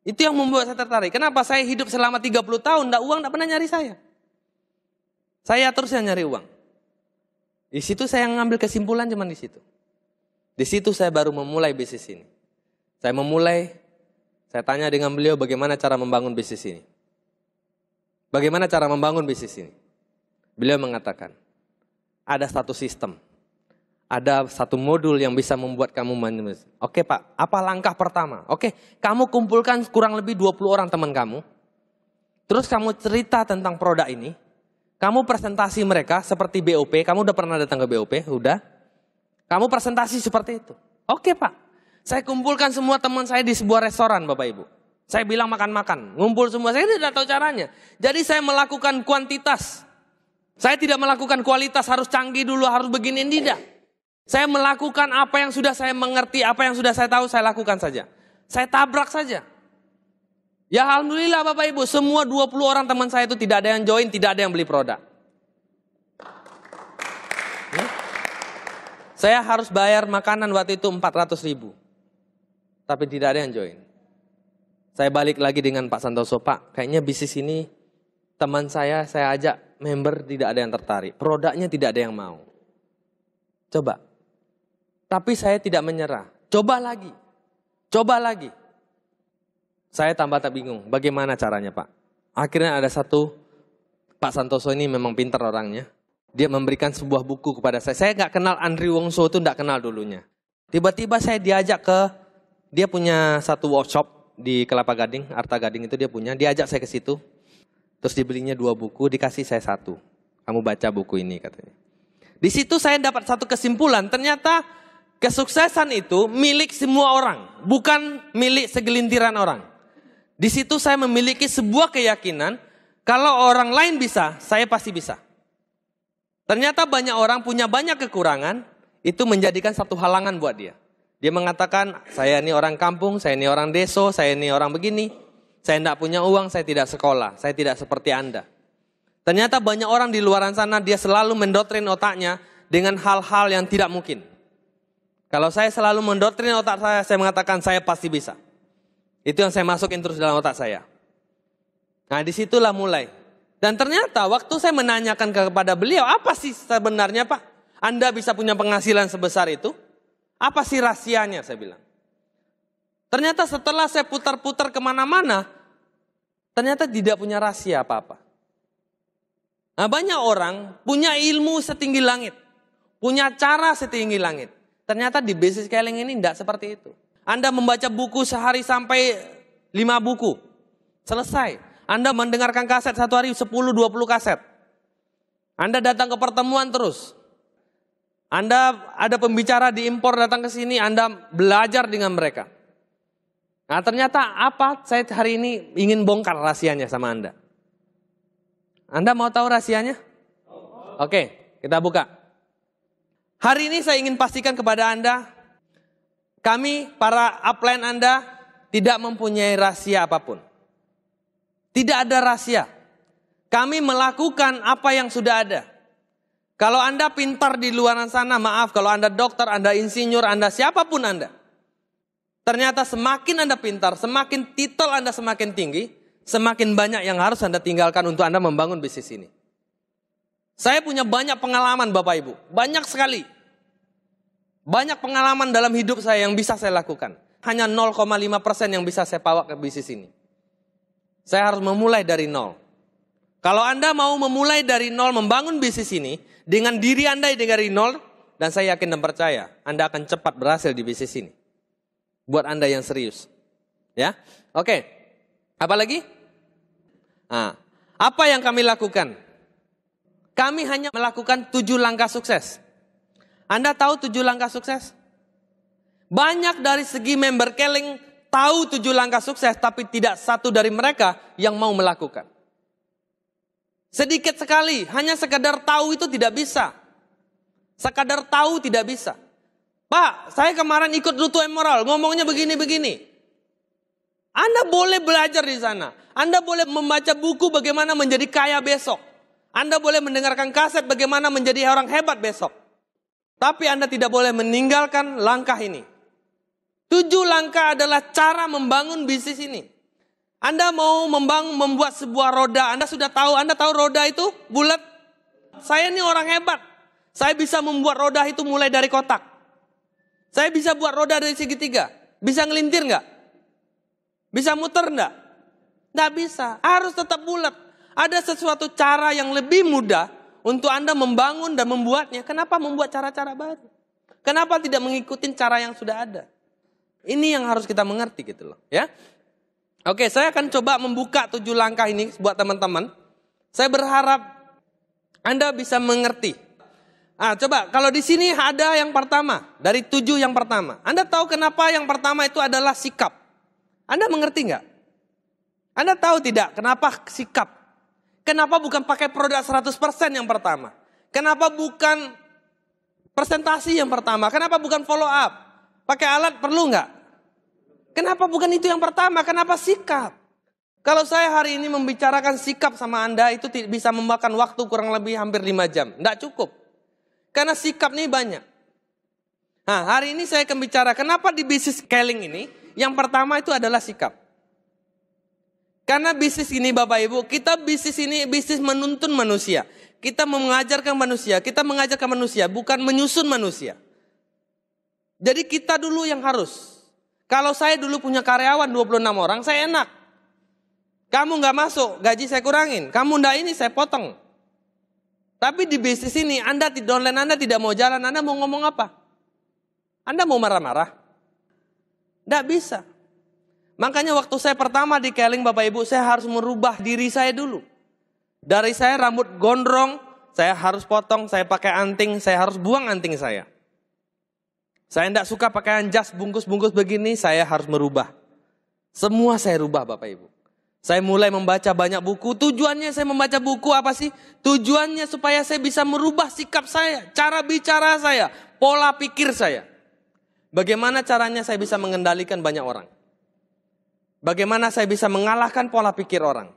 [SPEAKER 1] Itu yang membuat saya tertarik. Kenapa saya hidup selama 30 tahun, uang tidak pernah nyari saya. Saya terus yang nyari uang. Di situ saya ngambil kesimpulan cuman di situ. Di situ saya baru memulai bisnis ini. Saya tanya dengan beliau bagaimana cara membangun bisnis ini. Bagaimana cara membangun bisnis ini? Beliau mengatakan, ada satu sistem. Ada satu modul yang bisa membuat kamu manis. Oke Pak, apa langkah pertama? Oke, kamu kumpulkan kurang lebih 20 orang teman kamu. Terus kamu cerita tentang produk ini. Kamu presentasi mereka seperti BOP. Kamu udah pernah datang ke BOP? Udah. Kamu presentasi seperti itu. Oke Pak, saya kumpulkan semua teman saya di sebuah restoran Bapak Ibu. Saya bilang makan-makan. Ngumpul semua, saya tidak tahu caranya. Jadi saya melakukan kuantitas. Saya tidak melakukan kualitas, harus canggih dulu, harus begini, tidak. Saya melakukan apa yang sudah saya mengerti, apa yang sudah saya tahu, saya lakukan saja. Saya tabrak saja. Ya alhamdulillah Bapak Ibu, semua 20 orang teman saya itu tidak ada yang join, tidak ada yang beli produk. Saya harus bayar makanan waktu itu 400.000. Tapi tidak ada yang join. Saya balik lagi dengan Pak Santoso, Pak, kayaknya bisnis ini teman saya ajak member tidak ada yang tertarik. Produknya tidak ada yang mau. Coba. Tapi saya tidak menyerah. Coba lagi. Coba lagi. Saya tambah tak bingung. Bagaimana caranya Pak? Akhirnya ada satu, Pak Santoso ini memang pintar orangnya. Dia memberikan sebuah buku kepada saya. Saya nggak kenal Andri Wongso itu, nggak kenal dulunya. Tiba-tiba saya diajak dia punya satu workshop di Kelapa Gading, Arta Gading itu dia punya. Diajak saya ke situ. Terus dibelinya 2 buku, dikasih saya 1. Kamu baca buku ini katanya. Di situ saya dapat satu kesimpulan, ternyata kesuksesan itu milik semua orang, bukan milik segelintiran orang. Di situ saya memiliki sebuah keyakinan, kalau orang lain bisa, saya pasti bisa. Ternyata banyak orang punya banyak kekurangan, itu menjadikan satu halangan buat dia. Dia mengatakan, saya ini orang kampung, saya ini orang desa, saya ini orang begini, saya tidak punya uang, saya tidak sekolah, saya tidak seperti Anda. Ternyata banyak orang di luar sana, dia selalu mendoktrin otaknya dengan hal-hal yang tidak mungkin. Kalau saya selalu mendoktrin otak saya mengatakan saya pasti bisa. Itu yang saya masukin terus dalam otak saya. Nah disitulah mulai. Dan ternyata waktu saya menanyakan kepada beliau, apa sih sebenarnya Pak? Anda bisa punya penghasilan sebesar itu? Apa sih rahasianya saya bilang. Ternyata setelah saya putar-putar kemana-mana, ternyata tidak punya rahasia apa-apa. Nah banyak orang punya ilmu setinggi langit. Punya cara setinggi langit. Ternyata di bisnis Keling ini tidak seperti itu. Anda membaca buku sehari sampai 5 buku. Selesai. Anda mendengarkan kaset satu hari 10-20 kaset. Anda datang ke pertemuan terus. Anda ada pembicara di impor datang ke sini. Anda belajar dengan mereka. Nah ternyata apa? Saya hari ini ingin bongkar rahasianya sama Anda. Anda mau tahu rahasianya? Oke, kita buka. Hari ini saya ingin pastikan kepada Anda, kami para upline Anda tidak mempunyai rahasia apapun. Tidak ada rahasia. Kami melakukan apa yang sudah ada. Kalau Anda pintar di luar sana, maaf, kalau Anda dokter, Anda insinyur, Anda siapapun Anda. Ternyata semakin Anda pintar, semakin titel Anda semakin tinggi, semakin banyak yang harus Anda tinggalkan untuk Anda membangun bisnis ini. Saya punya banyak pengalaman Bapak Ibu, banyak sekali. Banyak pengalaman dalam hidup saya yang bisa saya lakukan. Hanya 0,5% yang bisa saya bawa ke bisnis ini. Saya harus memulai dari nol. Kalau Anda mau memulai dari nol membangun bisnis ini, dengan diri Anda dari nol, dan saya yakin dan percaya, Anda akan cepat berhasil di bisnis ini. Buat Anda yang serius. Ya, oke. Apa lagi? Nah, apa yang kami lakukan? Kami hanya melakukan 7 langkah sukses. Anda tahu 7 langkah sukses? Banyak dari segi member Keling tahu 7 langkah sukses, tapi tidak satu dari mereka yang mau melakukan. Sedikit sekali, hanya sekadar tahu itu tidak bisa. Sekadar tahu tidak bisa. Pak, saya kemarin ikut Rutu Emerald, ngomongnya begini-begini. Anda boleh belajar di sana. Anda boleh membaca buku bagaimana menjadi kaya besok. Anda boleh mendengarkan kaset bagaimana menjadi orang hebat besok. Tapi Anda tidak boleh meninggalkan langkah ini. 7 langkah adalah cara membangun bisnis ini. Anda mau membuat sebuah roda, Anda sudah tahu, Anda tahu roda itu bulat. Saya ini orang hebat. Saya bisa membuat roda itu mulai dari kotak. Saya bisa buat roda dari segitiga. Bisa ngelintir nggak? Bisa muter nggak? Nggak bisa. Harus tetap bulat. Ada sesuatu cara yang lebih mudah untuk Anda membangun dan membuatnya. Kenapa membuat cara-cara baru? Kenapa tidak mengikuti cara yang sudah ada? Ini yang harus kita mengerti gitu loh, ya. Oke, saya akan coba membuka 7 langkah ini buat teman-teman. Saya berharap Anda bisa mengerti. Coba kalau di sini ada yang pertama, dari 7 yang pertama. Anda tahu kenapa yang pertama itu adalah sikap? Anda mengerti nggak? Anda tahu tidak kenapa sikap? Kenapa bukan pakai produk 100% yang pertama? Kenapa bukan presentasi yang pertama? Kenapa bukan follow up? Pakai alat perlu nggak? Kenapa bukan itu yang pertama? Kenapa sikap? Kalau saya hari ini membicarakan sikap sama Anda, itu bisa memakan waktu kurang lebih hampir 5 jam. Nggak cukup. Karena sikap ini banyak. Nah, hari ini saya akan bicara kenapa di bisnis Keling ini, yang pertama itu adalah sikap. Karena bisnis ini Bapak Ibu, kita bisnis ini bisnis menuntun manusia. Kita mengajarkan manusia, bukan menyusun manusia. Jadi kita dulu yang harus. Kalau saya dulu punya karyawan 26 orang, saya enak. Kamu nggak masuk, gaji saya kurangin. Kamu nggak ini, saya potong. Tapi di bisnis ini, online Anda tidak mau jalan, Anda mau ngomong apa? Anda mau marah-marah? Nggak bisa. Makanya waktu saya pertama di Keling Bapak Ibu, saya harus merubah diri saya dulu. Dari saya rambut gondrong, saya harus potong, saya pakai anting, saya harus buang anting saya. Saya tidak suka pakaian jas bungkus-bungkus begini, saya harus merubah. Semua saya rubah Bapak Ibu. Saya mulai membaca banyak buku. Tujuannya saya membaca buku apa sih? Tujuannya supaya saya bisa merubah sikap saya, cara bicara saya, pola pikir saya. Bagaimana caranya saya bisa mengendalikan banyak orang? Bagaimana saya bisa mengalahkan pola pikir orang?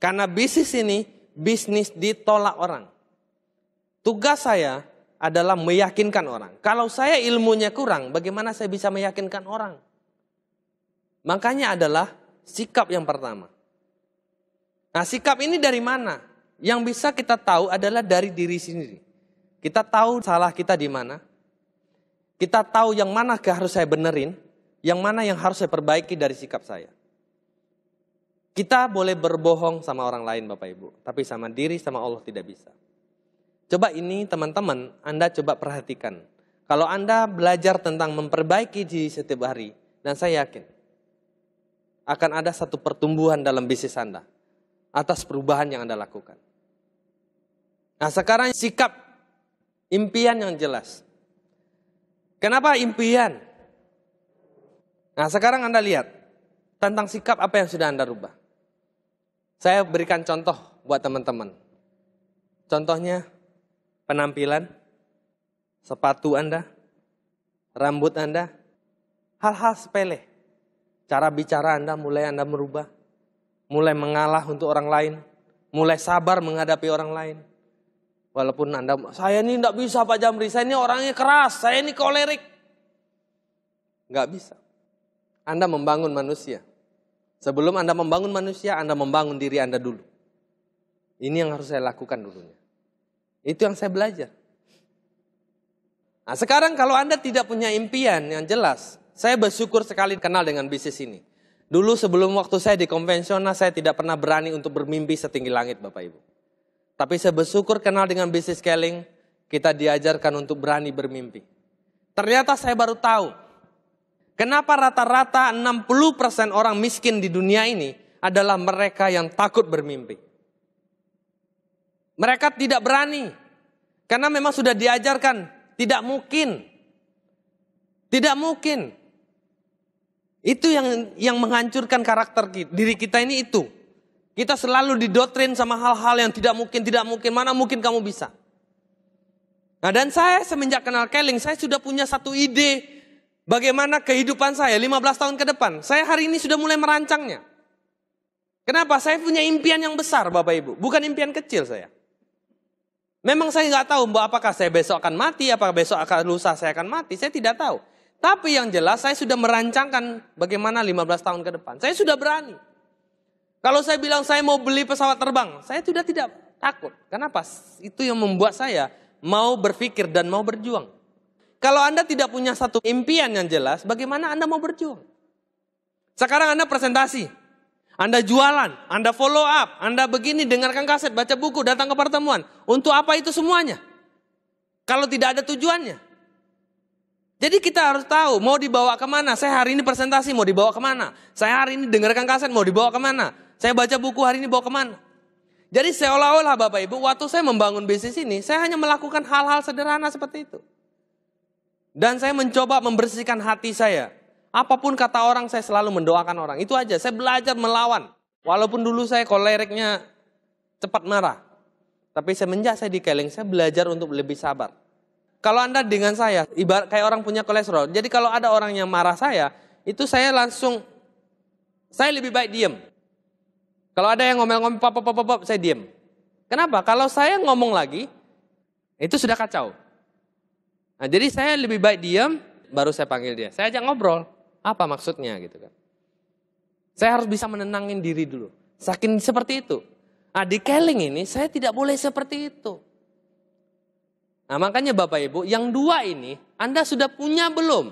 [SPEAKER 1] Karena bisnis ini, bisnis ditolak orang. Tugas saya adalah meyakinkan orang. Kalau saya ilmunya kurang, bagaimana saya bisa meyakinkan orang? Makanya adalah sikap yang pertama. Nah, sikap ini dari mana? Yang bisa kita tahu adalah dari diri sendiri. Kita tahu salah kita di mana. Kita tahu yang mana harus saya benerin, yang mana yang harus saya perbaiki dari sikap saya. Kita boleh berbohong sama orang lain Bapak Ibu, tapi sama diri, sama Allah tidak bisa. Coba ini teman-teman, Anda coba perhatikan. Kalau Anda belajar tentang memperbaiki diri setiap hari, dan saya yakin akan ada satu pertumbuhan dalam bisnis Anda atas perubahan yang Anda lakukan. Nah, sekarang sikap impian yang jelas. Kenapa impian? Nah, sekarang Anda lihat tentang sikap apa yang sudah Anda rubah. Saya berikan contoh buat teman-teman. Contohnya penampilan, sepatu Anda, rambut Anda, hal-hal sepele. Cara bicara Anda mulai Anda merubah. Mulai mengalah untuk orang lain. Mulai sabar menghadapi orang lain. Walaupun Anda, saya ini tidak bisa Pak Jamri, saya ini orangnya keras, saya ini kolerik. Nggak bisa. Anda membangun manusia. Sebelum Anda membangun manusia, Anda membangun diri Anda dulu. Ini yang harus saya lakukan dulunya. Itu yang saya belajar. Nah sekarang kalau Anda tidak punya impian yang jelas, saya bersyukur sekali kenal dengan bisnis ini. Dulu sebelum waktu saya di konvensional, saya tidak pernah berani untuk bermimpi setinggi langit Bapak Ibu. Tapi saya bersyukur kenal dengan bisnis scaling, kita diajarkan untuk berani bermimpi. Ternyata saya baru tahu, kenapa rata-rata 60% orang miskin di dunia ini adalah mereka yang takut bermimpi. Mereka tidak berani, karena memang sudah diajarkan, tidak mungkin. Tidak mungkin. Itu yang menghancurkan karakter diri kita ini itu. Kita selalu didoktrin sama hal-hal yang tidak mungkin, mana mungkin kamu bisa. Nah dan saya semenjak kenal Keling, saya sudah punya satu ide bagaimana kehidupan saya 15 tahun ke depan. Saya hari ini sudah mulai merancangnya. Kenapa? Saya punya impian yang besar Bapak Ibu, bukan impian kecil saya. Memang saya nggak tahu apakah saya besok akan mati, apakah besok akan lusa saya akan mati, saya tidak tahu. Tapi yang jelas saya sudah merancangkan bagaimana 15 tahun ke depan. Saya sudah berani. Kalau saya bilang saya mau beli pesawat terbang, saya sudah tidak takut. Kenapa? Itu yang membuat saya mau berpikir dan mau berjuang. Kalau Anda tidak punya satu impian yang jelas, bagaimana Anda mau berjuang? Sekarang Anda presentasi, Anda jualan, Anda follow up, Anda begini, dengarkan kaset, baca buku, datang ke pertemuan. Untuk apa itu semuanya? Kalau tidak ada tujuannya. Jadi kita harus tahu mau dibawa kemana. Saya hari ini presentasi mau dibawa kemana. Saya hari ini dengarkan kaset mau dibawa kemana. Saya baca buku hari ini bawa kemana. Jadi seolah-olah Bapak Ibu waktu saya membangun bisnis ini, saya hanya melakukan hal-hal sederhana seperti itu. Dan saya mencoba membersihkan hati saya. Apapun kata orang saya selalu mendoakan orang. Itu aja, saya belajar melawan. Walaupun dulu saya koleriknya cepat marah. Tapi semenjak saya di Keling, saya belajar untuk lebih sabar. Kalau Anda dengan saya, ibarat kayak orang punya kolesterol. Jadi kalau ada orang yang marah saya, itu saya langsung, saya lebih baik diam. Kalau ada yang ngomel-ngomel, pop, saya diam. Kenapa? Kalau saya ngomong lagi, itu sudah kacau. Nah, jadi saya lebih baik diam, baru saya panggil dia. Saya ajak ngobrol, apa maksudnya gitu kan. Saya harus bisa menenangin diri dulu. Saking seperti itu. Nah, di Keling ini saya tidak boleh seperti itu. Nah makanya Bapak Ibu, yang dua ini Anda sudah punya belum?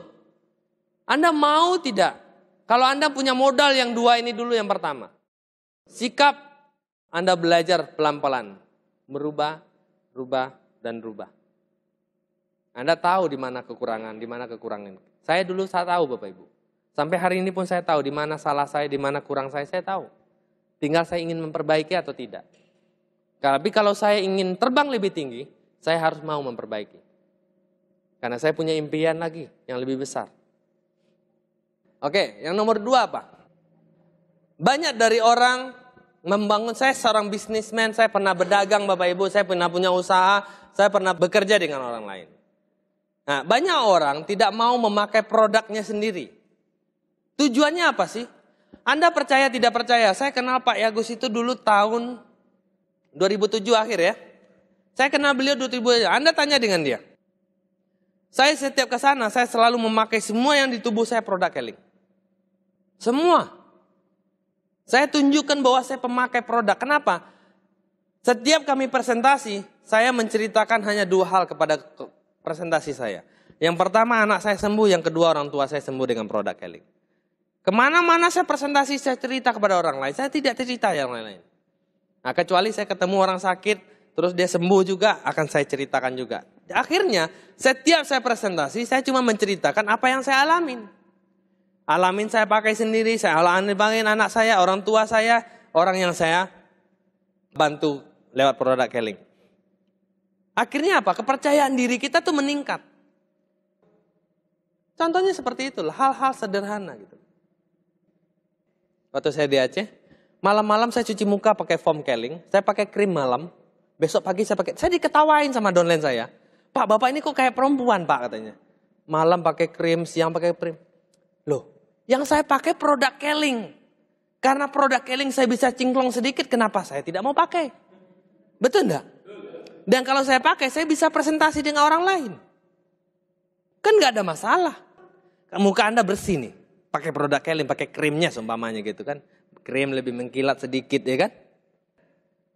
[SPEAKER 1] Anda mau tidak? Kalau Anda punya modal yang dua ini dulu yang pertama. Sikap Anda belajar pelan-pelan. Merubah, rubah, dan rubah. Anda tahu di mana kekurangan. Saya dulu tahu Bapak Ibu. Sampai hari ini pun saya tahu di mana salah saya, di mana kurang saya tahu. Tinggal saya ingin memperbaiki atau tidak. Tapi kalau saya ingin terbang lebih tinggi, saya harus mau memperbaiki. Karena saya punya impian lagi yang lebih besar. Oke, yang nomor 2 apa? Banyak dari orang membangun, saya seorang bisnismen, saya pernah berdagang Bapak Ibu, saya pernah punya usaha, saya pernah bekerja dengan orang lain. Nah, banyak orang tidak mau memakai produknya sendiri. Tujuannya apa sih? Anda percaya tidak percaya? Saya kenal Pak Yagus itu dulu tahun 2007 akhir ya. Saya kenal beliau 2007. Anda tanya dengan dia. Saya setiap ke sana, saya selalu memakai semua yang di tubuh saya produk Keling. Semua. Saya tunjukkan bahwa saya pemakai produk. Kenapa? Setiap kami presentasi, saya menceritakan hanya 2 hal kepada presentasi saya. Yang pertama anak saya sembuh, yang kedua orang tua saya sembuh dengan produk Keling. Kemana-mana saya presentasi, saya cerita kepada orang lain. Saya tidak cerita yang lain-lain. Nah, kecuali saya ketemu orang sakit, terus dia sembuh juga, akan saya ceritakan juga. Akhirnya, setiap saya presentasi, saya cuma menceritakan apa yang saya alamin. Alamin saya pakai sendiri, saya alamin anak saya, orang tua saya, orang yang saya bantu lewat produk Keling. Akhirnya apa? Kepercayaan diri kita tuh meningkat. Contohnya seperti itulah, hal-hal sederhana gitu. Waktu saya di Aceh, Malam-malam saya cuci muka pakai foam keling, saya pakai krim malam, besok pagi saya diketawain sama downline saya. Pak, bapak ini kok kayak perempuan pak katanya. Malam pakai krim, siang pakai krim. Loh, yang saya pakai produk keling. Karena produk keling saya bisa cingklong sedikit, kenapa saya tidak mau pakai? Betul enggak? Dan kalau saya pakai, saya bisa presentasi dengan orang lain. Kan nggak ada masalah. Muka Anda bersih nih. Pakai produk keling, pakai krimnya seumpamanya gitu kan. Krim lebih mengkilat sedikit ya kan.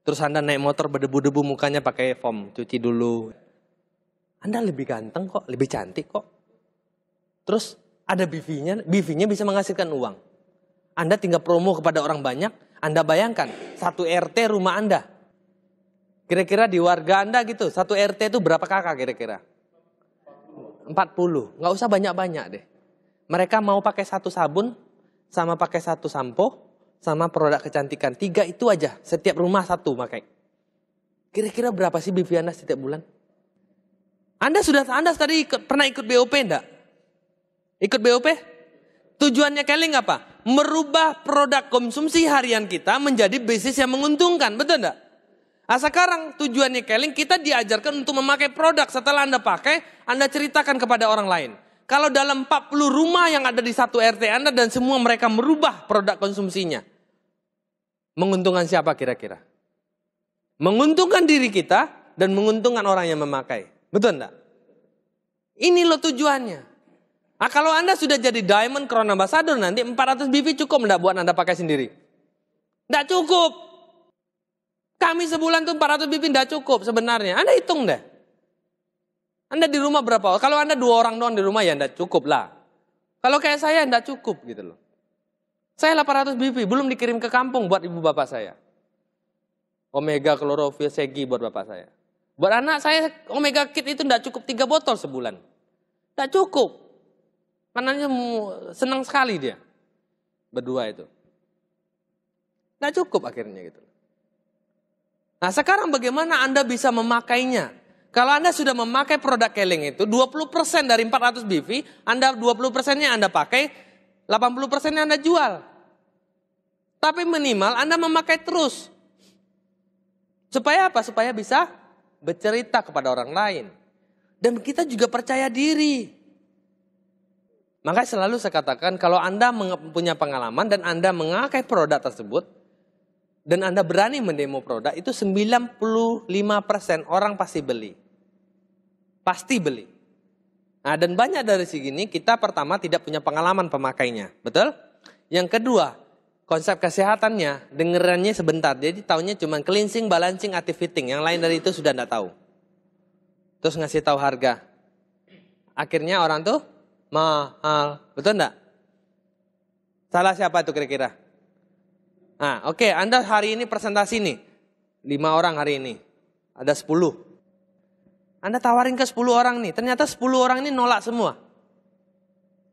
[SPEAKER 1] Terus Anda naik motor berdebu-debu mukanya pakai foam. Cuci dulu. Anda lebih ganteng kok, lebih cantik kok. Terus ada BV-nya, BV-nya bisa menghasilkan uang. Anda tinggal promo kepada orang banyak. Anda bayangkan, satu RT rumah Anda. Kira-kira di warga Anda gitu, satu RT itu berapa kakak kira-kira? 40, nggak usah banyak-banyak deh. Mereka mau pakai satu sabun, sama pakai satu sampo, sama produk kecantikan. 3 itu aja, setiap rumah satu pakai. Kira-kira berapa sih BV Anda setiap bulan? Anda tadi pernah ikut BOP enggak? Ikut BOP? Tujuannya keling apa? Merubah produk konsumsi harian kita menjadi bisnis yang menguntungkan, betul enggak? Nah sekarang tujuannya keling kita diajarkan untuk memakai produk. Setelah Anda pakai, Anda ceritakan kepada orang lain. Kalau dalam 40 rumah yang ada di satu RT Anda dan semua mereka merubah produk konsumsinya. Menguntungkan siapa kira-kira? Menguntungkan diri kita dan menguntungkan orang yang memakai. Betul enggak? Ini loh tujuannya. Nah kalau Anda sudah jadi Diamond Crown Ambassador nanti 400 BV cukup enggak buat Anda pakai sendiri? Enggak cukup. Kami sebulan tuh 400 BV enggak cukup sebenarnya. Anda hitung deh. Anda di rumah berapa? Kalau Anda 2 orang doang di rumah ya enggak cukup lah. Kalau kayak saya enggak cukup gitu loh. Saya 800 BV belum dikirim ke kampung buat ibu bapak saya. Omega, klorofil, segi buat bapak saya. Buat anak saya Omega Kit itu enggak cukup 3 botol sebulan. Enggak cukup. Karena senang sekali dia. Berdua itu. Enggak cukup akhirnya gitu. Nah sekarang bagaimana Anda bisa memakainya? Kalau Anda sudah memakai produk keling itu, 20% dari 400 BV, Anda 20%-nya Anda pakai, 80%-nya Anda jual. Tapi minimal Anda memakai terus. Supaya apa? Supaya bisa bercerita kepada orang lain. Dan kita juga percaya diri. Makanya selalu saya katakan, kalau Anda punya pengalaman dan Anda memakai produk tersebut, dan Anda berani mendemo produk, itu 95% orang pasti beli. Pasti beli. Nah, dan banyak dari segini kita pertama tidak punya pengalaman pemakainya. Betul? Yang kedua, konsep kesehatannya dengerannya sebentar. Jadi tahunya cuma cleansing, balancing, active fitting. Yang lain dari itu sudah tidak tahu. Terus ngasih tahu harga. Akhirnya orang tuh mahal. Betul enggak? Salah siapa itu kira-kira? Nah, oke, Anda hari ini presentasi nih. 5 orang hari ini. Ada 10. Anda tawarin ke 10 orang nih. Ternyata 10 orang ini nolak semua.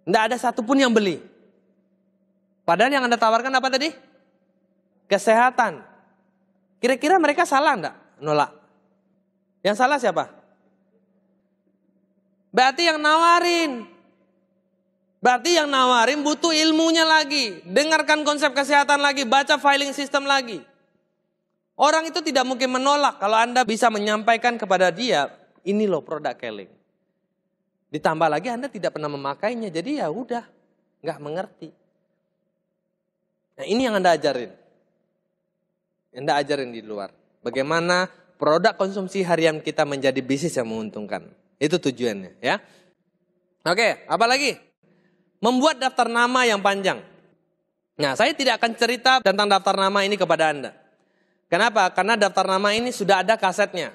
[SPEAKER 1] Tidak ada satupun yang beli. Padahal yang Anda tawarkan apa tadi? Kesehatan. Kira-kira mereka salah enggak nolak? Yang salah siapa? Berarti yang nawarin. Berarti yang nawarin butuh ilmunya lagi. Dengarkan konsep kesehatan lagi. Baca filing system lagi. Orang itu tidak mungkin menolak. Kalau Anda bisa menyampaikan kepada dia. Ini loh produk keling. Ditambah lagi Anda tidak pernah memakainya. Jadi ya udah. Nggak mengerti. Nah ini yang Anda ajarin. Anda ajarin di luar. Bagaimana produk konsumsi harian kita menjadi bisnis yang menguntungkan. Itu tujuannya ya. Oke, apa lagi? Membuat daftar nama yang panjang. Nah, saya tidak akan cerita tentang daftar nama ini kepada Anda. Kenapa? Karena daftar nama ini sudah ada kasetnya.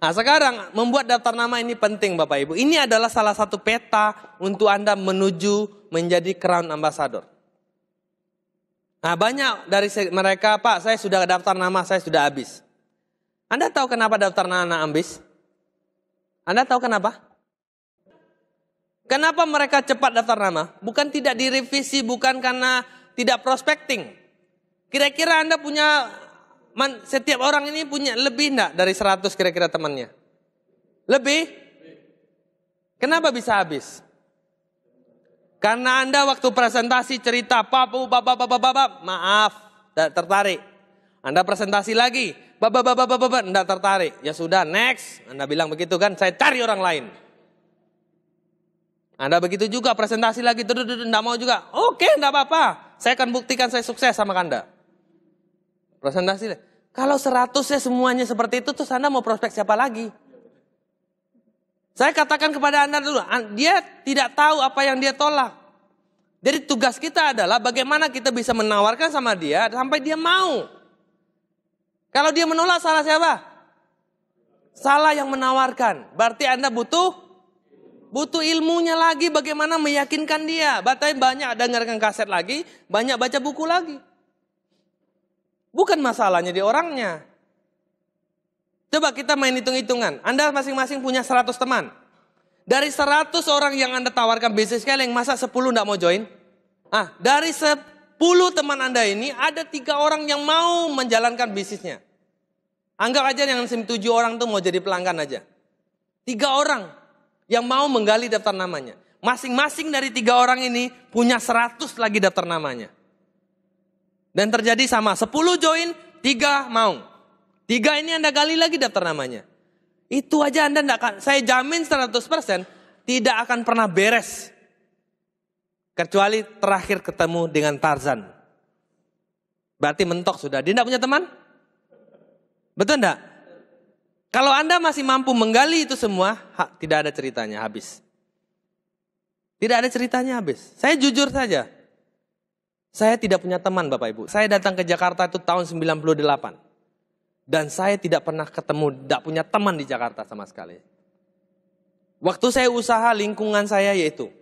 [SPEAKER 1] Nah, sekarang membuat daftar nama ini penting Bapak Ibu. Ini adalah salah satu peta untuk Anda menuju menjadi Crown Ambassador. Nah, banyak dari mereka, Pak, saya sudah daftar nama, saya sudah habis. Anda tahu kenapa daftar nama habis? Anda tahu kenapa? Kenapa mereka cepat daftar nama? Bukan tidak direvisi, bukan karena tidak prospecting. Kira-kira Anda punya, setiap orang ini punya lebih enggak dari 100 kira-kira temannya? Lebih? Kenapa bisa habis? Karena Anda waktu presentasi cerita, Bapak, maaf, Tidak tertarik. Anda presentasi lagi. Tidak tertarik. Ya sudah, next. Anda bilang begitu kan, saya cari orang lain. Anda begitu juga, presentasi lagi. Tidak mau juga. Oke, tidak apa-apa. Saya akan buktikan saya sukses sama Anda. Presentasi lagi. Kalau 100 semuanya seperti itu, terus Anda mau prospek siapa lagi? Saya katakan kepada Anda dulu, dia tidak tahu apa yang dia tolak. Jadi tugas kita adalah bagaimana kita bisa menawarkan sama dia sampai dia mau. Kalau dia menolak, salah siapa? Salah yang menawarkan. Berarti Anda butuh ilmunya lagi bagaimana meyakinkan dia. Berarti banyak dengarkan kaset lagi, banyak baca buku lagi. Bukan masalahnya di orangnya. Coba kita main hitung-hitungan. Anda masing-masing punya 100 teman. Dari 100 orang yang Anda tawarkan bisnis scaling, masa 10 tidak mau join? Dari 10 teman Anda ini, ada 3 orang yang mau menjalankan bisnisnya. Anggap aja yang 7 orang itu mau jadi pelanggan aja. 3 orang yang mau menggali daftar namanya. Masing-masing dari 3 orang ini punya 100 lagi daftar namanya. Dan terjadi sama, 10 join, 3 mau. 3 ini Anda gali lagi daftar namanya. Itu aja Anda tidak akan, saya jamin 100% tidak akan pernah beres. Kecuali terakhir ketemu dengan Tarzan. Berarti mentok sudah. Dia tidak punya teman? Betul tidak? Kalau Anda masih mampu menggali itu semua, tidak ada ceritanya, habis. Tidak ada ceritanya, habis. Saya jujur saja. Saya tidak punya teman Bapak Ibu. Saya datang ke Jakarta itu tahun 98. Dan saya tidak pernah ketemu, tidak punya teman di Jakarta sama sekali. Waktu saya usaha, lingkungan saya yaitu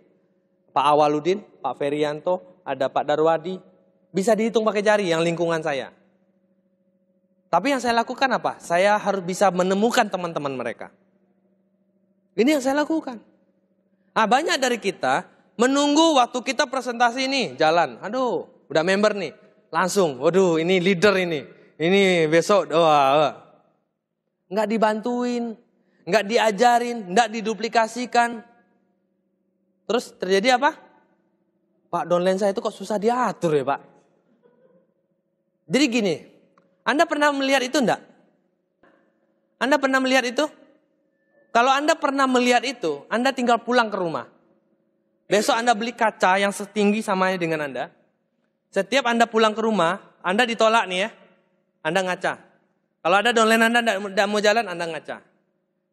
[SPEAKER 1] Pak Awaludin, Pak Ferianto, ada Pak Darwadi. Bisa dihitung pakai jari yang lingkungan saya. Tapi yang saya lakukan apa? Saya harus bisa menemukan teman-teman mereka. Ini yang saya lakukan. Banyak dari kita menunggu waktu kita presentasi ini, jalan. Aduh, udah member nih. Langsung, waduh ini leader ini. Ini besok, nggak dibantuin, nggak diajarin, nggak diduplikasikan. Terus terjadi apa? Pak, downline saya itu kok susah diatur ya Pak. Jadi gini, Anda pernah melihat itu enggak? Anda pernah melihat itu? Kalau Anda pernah melihat itu, Anda tinggal pulang ke rumah. Besok Anda beli kaca yang setinggi samanya dengan Anda. Setiap Anda pulang ke rumah, Anda ditolak nih ya. Anda ngaca. Kalau ada downline Anda tidak mau jalan, Anda ngaca.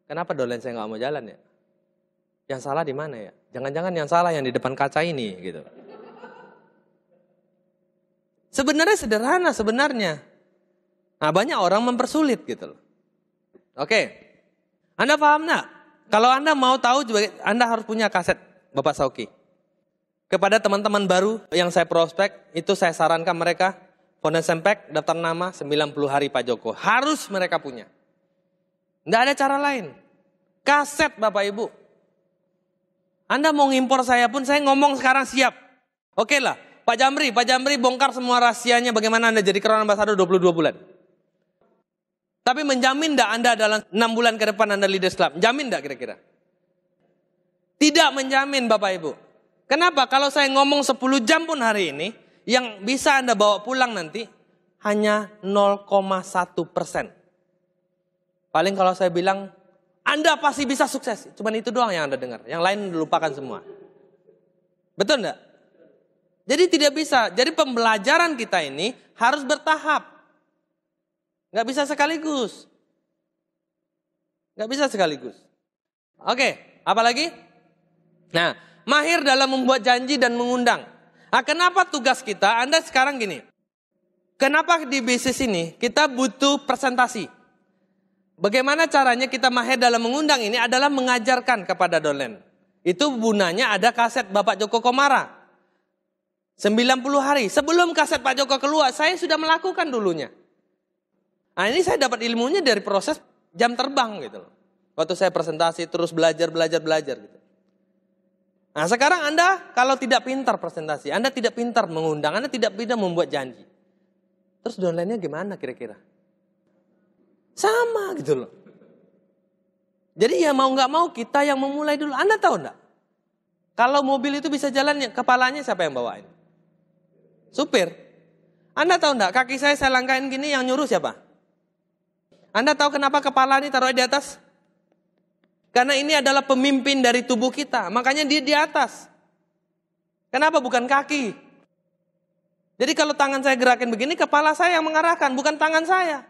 [SPEAKER 1] Kenapa downline saya nggak mau jalan ya? Yang salah di mana ya? Jangan-jangan yang salah yang di depan kaca ini gitu. Sebenarnya sederhana sebenarnya. Banyak orang mempersulit gitu loh. Oke. Anda paham nggak? Kalau Anda mau tahu juga Anda harus punya kaset Bapak Sauki. Kepada teman-teman baru yang saya prospek, itu saya sarankan mereka Foundation Pack, daftar nama 90 hari Pak Joko. Harus mereka punya. Tidak ada cara lain. Kaset Bapak Ibu. Anda mau ngimpor saya pun, saya ngomong sekarang siap. Oke lah, Pak Jamri bongkar semua rahasianya bagaimana Anda jadi Crown Ambassador 22 bulan. Tapi menjamin tidak Anda dalam 6 bulan ke depan Anda Leaders Club? Jamin tidak kira-kira? Tidak menjamin Bapak Ibu. Kenapa? Kalau saya ngomong 10 jam pun hari ini, yang bisa Anda bawa pulang nanti hanya 0,1%. Paling kalau saya bilang, Anda pasti bisa sukses. Cuman itu doang yang Anda dengar. Yang lain lupakan semua. Betul enggak? Jadi tidak bisa. Jadi pembelajaran kita ini harus bertahap. Nggak bisa sekaligus. Nggak bisa sekaligus. Oke, apa lagi? Nah, mahir dalam membuat janji dan mengundang. Kenapa tugas kita? Anda sekarang gini. Kenapa di bisnis ini kita butuh presentasi? Bagaimana caranya kita mahir dalam mengundang ini adalah mengajarkan kepada downline. Itu gunanya ada kaset Bapak Joko Komara. 90 hari. Sebelum kaset Pak Joko keluar, saya sudah melakukan dulunya. Ini saya dapat ilmunya dari proses jam terbang gitu loh. Waktu saya presentasi terus belajar gitu. Nah sekarang Anda kalau tidak pintar presentasi, Anda tidak pintar mengundang, Anda tidak pintar membuat janji. Terus downline-nya gimana kira-kira? Sama gitu loh. Jadi ya mau nggak mau kita yang memulai dulu. Anda tahu enggak? Kalau mobil itu bisa jalan, kepalanya siapa yang bawain? Supir. Anda tahu enggak, kaki saya langkain gini yang nyuruh siapa? Anda tahu kenapa kepala ini taruh di atas? Karena ini adalah pemimpin dari tubuh kita. Makanya dia di atas. Kenapa bukan kaki? Jadi kalau tangan saya gerakin begini, kepala saya yang mengarahkan, bukan tangan saya.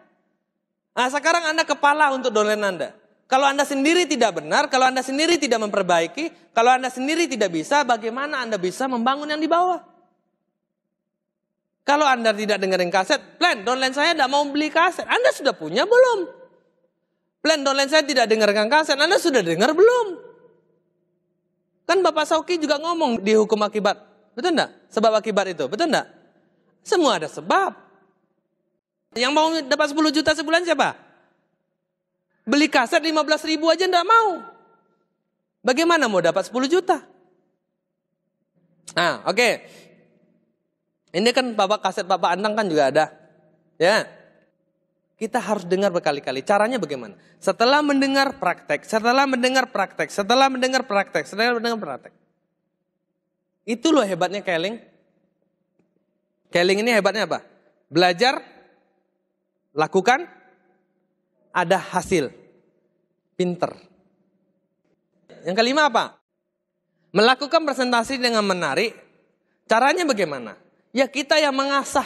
[SPEAKER 1] Nah sekarang Anda kepala untuk dolen Anda. Kalau Anda sendiri tidak benar, kalau Anda sendiri tidak memperbaiki, kalau Anda sendiri tidak bisa, bagaimana Anda bisa membangun yang di bawah? Kalau Anda tidak dengerin kaset, plan downline saya tidak mau beli kaset. Anda sudah punya belum? Plan downline saya tidak dengarkan kaset. Anda sudah dengar belum? Kan Bapak Sauki juga ngomong di hukum akibat. Betul enggak? Sebab akibat itu. Betul enggak? Semua ada sebab. Yang mau dapat 10 juta sebulan siapa? Beli kaset 15.000 aja enggak mau. Bagaimana mau dapat 10 juta? Nah, oke. Ini kan kaset Bapak Andang kan juga ada. Ya. Kita harus dengar berkali-kali. Caranya bagaimana? Setelah mendengar praktek. Itu loh hebatnya Keling. Keling ini hebatnya apa? Belajar, lakukan, ada hasil. Pinter. Yang kelima apa? Melakukan presentasi dengan menarik. Caranya bagaimana? Ya kita yang mengasah,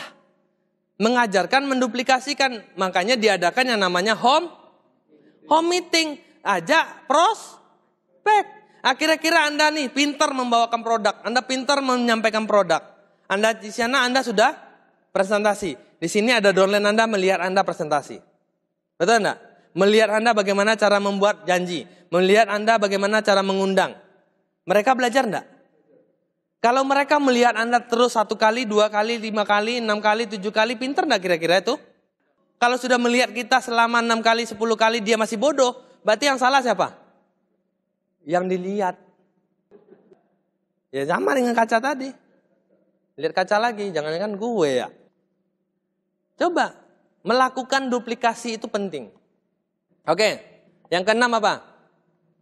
[SPEAKER 1] mengajarkan, menduplikasikan. Makanya diadakan yang namanya home meeting. Ajak prospek. Kira-kira Anda nih pintar membawakan produk. Anda pintar menyampaikan produk. Anda di sana Anda sudah presentasi. Di sini ada downline Anda melihat Anda presentasi. Betul enggak? Melihat Anda bagaimana cara membuat janji. Melihat Anda bagaimana cara mengundang. Mereka belajar enggak? Kalau mereka melihat Anda terus 1 kali, 2 kali, 5 kali, 6 kali, 7 kali, pintar enggak kira-kira itu? Kalau sudah melihat kita selama 6 kali, 10 kali dia masih bodoh, berarti yang salah siapa? Yang dilihat. Ya sama dengan kaca tadi. Lihat kaca lagi, jangan-jangan gue ya. Coba, melakukan duplikasi itu penting. Oke, yang keenam apa?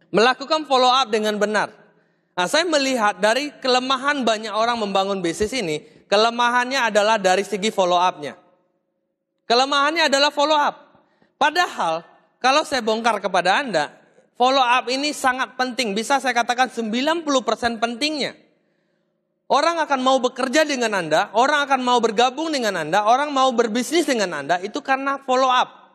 [SPEAKER 1] Melakukan follow up dengan benar. Nah, saya melihat dari kelemahan banyak orang membangun bisnis ini, kelemahannya adalah dari segi follow up-nya. Kelemahannya adalah follow up. Padahal, kalau saya bongkar kepada Anda, follow up ini sangat penting. Bisa saya katakan 90% pentingnya. Orang akan mau bekerja dengan Anda, orang akan mau bergabung dengan Anda, orang mau berbisnis dengan Anda, itu karena follow up.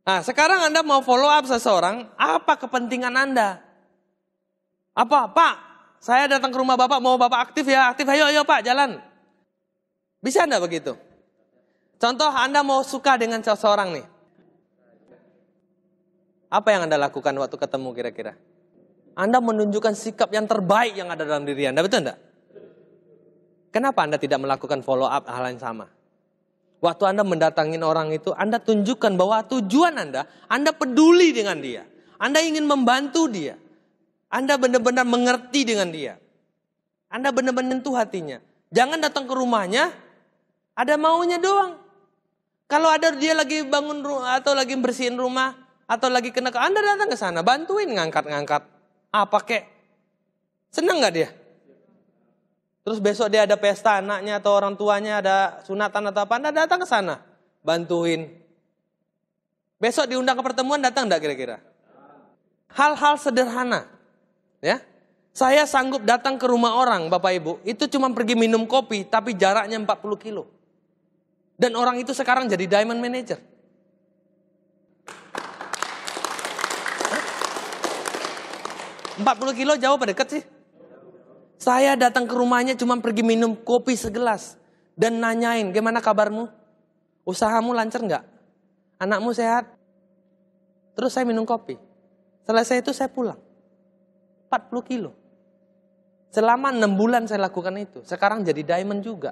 [SPEAKER 1] Nah, sekarang Anda mau follow up seseorang, apa kepentingan Anda? Apa, Pak? Saya datang ke rumah Bapak, mau Bapak aktif ya? Aktif, ayo Pak, jalan. Bisa enggak begitu? Contoh, Anda mau suka dengan seseorang nih. Apa yang Anda lakukan waktu ketemu kira-kira? Anda menunjukkan sikap yang terbaik yang ada dalam diri Anda, betul enggak? Kenapa Anda tidak melakukan follow up hal yang sama? Waktu Anda mendatangin orang itu, Anda tunjukkan bahwa tujuan Anda peduli dengan dia. Anda ingin membantu dia. Anda benar-benar mengerti dengan dia. Anda benar-benar menyentuh hatinya. Jangan datang ke rumahnya, ada maunya doang. Kalau ada dia lagi bangun atau lagi bersihin rumah, atau lagi kena Anda datang ke sana, bantuin ngangkat-ngangkat. Apa kek? Senang gak dia? Terus besok dia ada pesta anaknya atau orang tuanya, ada sunatan atau apa, Anda datang ke sana, bantuin. Besok diundang ke pertemuan, datang gak kira-kira? Hal-hal sederhana. Ya, saya sanggup datang ke rumah orang, Bapak Ibu, itu cuma pergi minum kopi, tapi jaraknya 40 kilo. Dan orang itu sekarang jadi diamond manager. 40 kilo jauh apa dekat sih? Saya datang ke rumahnya cuma pergi minum kopi segelas. Dan nanyain, gimana kabarmu? Usahamu lancar nggak? Anakmu sehat? Terus saya minum kopi. Selesai itu saya pulang. 40 kilo. Selama 6 bulan saya lakukan itu. Sekarang jadi diamond juga.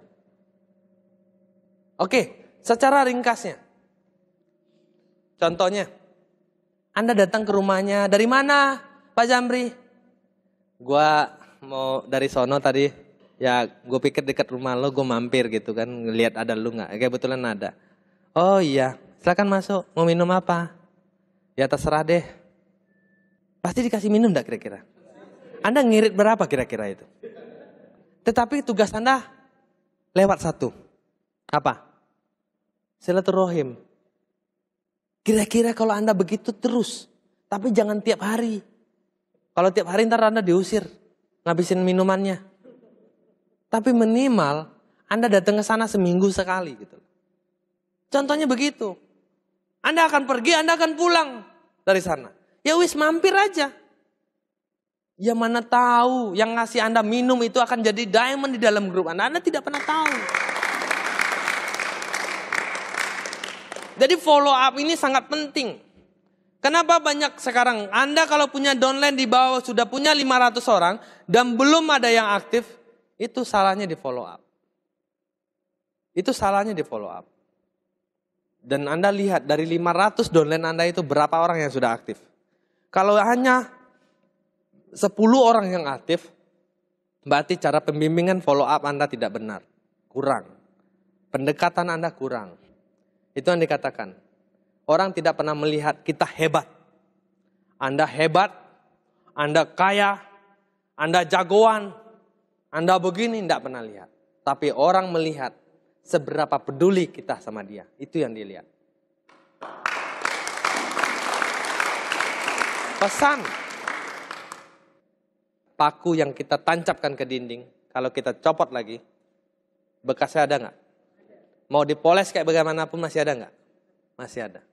[SPEAKER 1] Oke, secara ringkasnya. Contohnya, Anda datang ke rumahnya. Dari mana, Pak Jamri? Gua mau dari sono tadi. Ya, gue pikir dekat rumah lo, gue mampir gitu kan. Ngeliat ada lu gak? Kebetulan ada. Oh iya, silakan masuk. Mau minum apa? Ya terserah deh. Pasti dikasih minum gak kira-kira? Anda ngirit berapa kira-kira itu? Tetapi tugas Anda lewat 1. Apa? Silaturahim. Kira-kira kalau Anda begitu terus, tapi jangan tiap hari. Kalau tiap hari ntar Anda diusir, ngabisin minumannya. Tapi minimal Anda datang ke sana seminggu sekali gitu. Contohnya begitu. Anda akan pergi, Anda akan pulang dari sana. Ya wis mampir aja. Ya mana tahu yang ngasih Anda minum itu akan jadi diamond di dalam grup Anda. Anda tidak pernah tahu. Jadi follow up ini sangat penting. Kenapa banyak sekarang Anda kalau punya downline di bawah sudah punya 500 orang dan belum ada yang aktif, itu salahnya di follow up. Itu salahnya di follow up. Dan Anda lihat dari 500 downline Anda itu berapa orang yang sudah aktif. Kalau hanya 10 orang yang aktif, berarti cara pembimbingan follow up Anda tidak benar. Kurang. Pendekatan Anda kurang. Itu yang dikatakan. Orang tidak pernah melihat kita hebat. Anda hebat, Anda kaya, Anda jagoan, Anda begini, tidak pernah lihat. Tapi orang melihat seberapa peduli kita sama dia. Itu yang dilihat. Pesan. Paku yang kita tancapkan ke dinding, kalau kita copot lagi, bekasnya ada nggak? Mau dipoles kayak bagaimanapun masih ada nggak? Masih ada.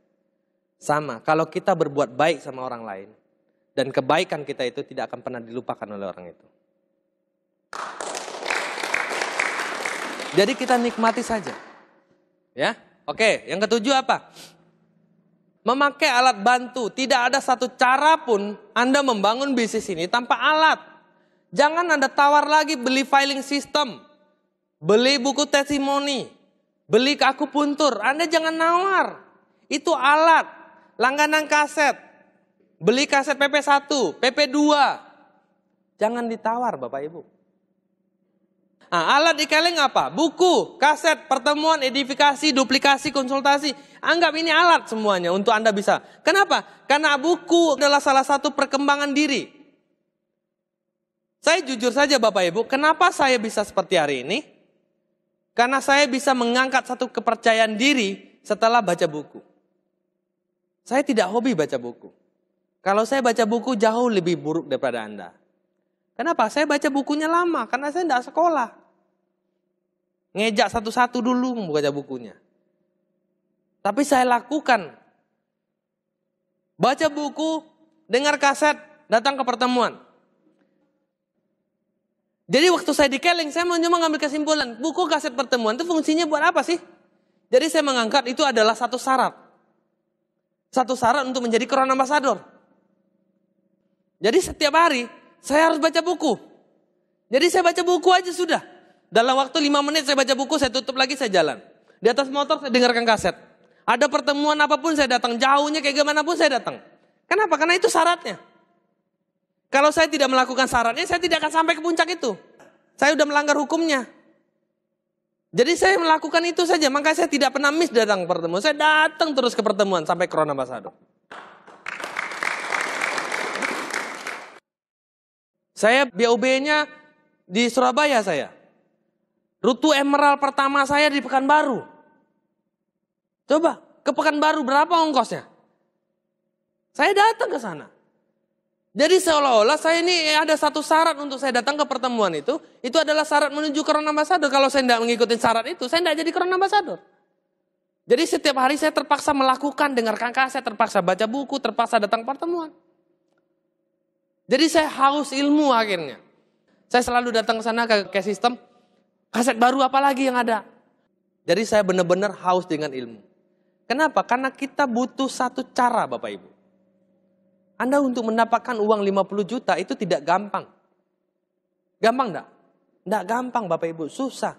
[SPEAKER 1] Sama, kalau kita berbuat baik sama orang lain, dan kebaikan kita itu tidak akan pernah dilupakan oleh orang itu. Jadi kita nikmati saja. Ya, oke. Yang ketujuh apa? Memakai alat bantu. Tidak ada satu cara pun Anda membangun bisnis ini tanpa alat. Jangan Anda tawar lagi beli filing system, beli buku testimoni, beli akupuntur. Anda jangan nawar. Itu alat. Langganan kaset. Beli kaset PP1, PP2. Jangan ditawar Bapak Ibu. Nah, alat e-calling apa? Buku, kaset, pertemuan, edifikasi, duplikasi, konsultasi. Anggap ini alat semuanya untuk Anda bisa. Kenapa? Karena buku adalah salah satu perkembangan diri. Saya jujur saja Bapak Ibu, kenapa saya bisa seperti hari ini? Karena saya bisa mengangkat satu kepercayaan diri setelah baca buku. Saya tidak hobi baca buku. Kalau saya baca buku jauh lebih buruk daripada Anda. Kenapa? Saya baca bukunya lama, karena saya tidak sekolah. Ngejak satu-satu dulu membaca bukunya. Tapi saya lakukan. Baca buku, dengar kaset, datang ke pertemuan. Jadi waktu saya di Keling, saya cuma ngambil kesimpulan. Buku kaset pertemuan itu fungsinya buat apa sih? Jadi saya mengangkat itu adalah satu syarat. Satu syarat untuk menjadi Crown Ambassador. Jadi setiap hari, saya harus baca buku. Jadi saya baca buku aja sudah. Dalam waktu 5 menit saya baca buku, saya tutup lagi, saya jalan. Di atas motor saya dengarkan kaset. Ada pertemuan apapun saya datang. Jauhnya kayak gimana pun saya datang. Kenapa? Karena itu syaratnya. Kalau saya tidak melakukan syaratnya, saya tidak akan sampai ke puncak itu. Saya sudah melanggar hukumnya. Jadi saya melakukan itu saja. Makanya saya tidak pernah miss datang ke pertemuan. Saya datang terus ke pertemuan sampai Crown Ambassador. Saya BOB-nya di Surabaya saya. Rute Emerald pertama saya di Pekanbaru. Coba, ke Pekanbaru berapa ongkosnya? Saya datang ke sana. Jadi seolah-olah saya ini ada satu syarat untuk saya datang ke pertemuan itu adalah syarat menuju Crown Ambassador. Kalau saya tidak mengikuti syarat itu, saya tidak jadi Crown Ambassador. Jadi setiap hari saya terpaksa melakukan, dengarkan kaset, terpaksa baca buku, terpaksa datang pertemuan. Jadi saya haus ilmu akhirnya. Saya selalu datang ke sana ke sistem, kaset baru apa lagi yang ada. Jadi saya benar-benar haus dengan ilmu. Kenapa? Karena kita butuh satu cara Bapak Ibu. Anda untuk mendapatkan uang 50 juta itu tidak gampang. Gampang enggak? Enggak gampang Bapak Ibu, susah.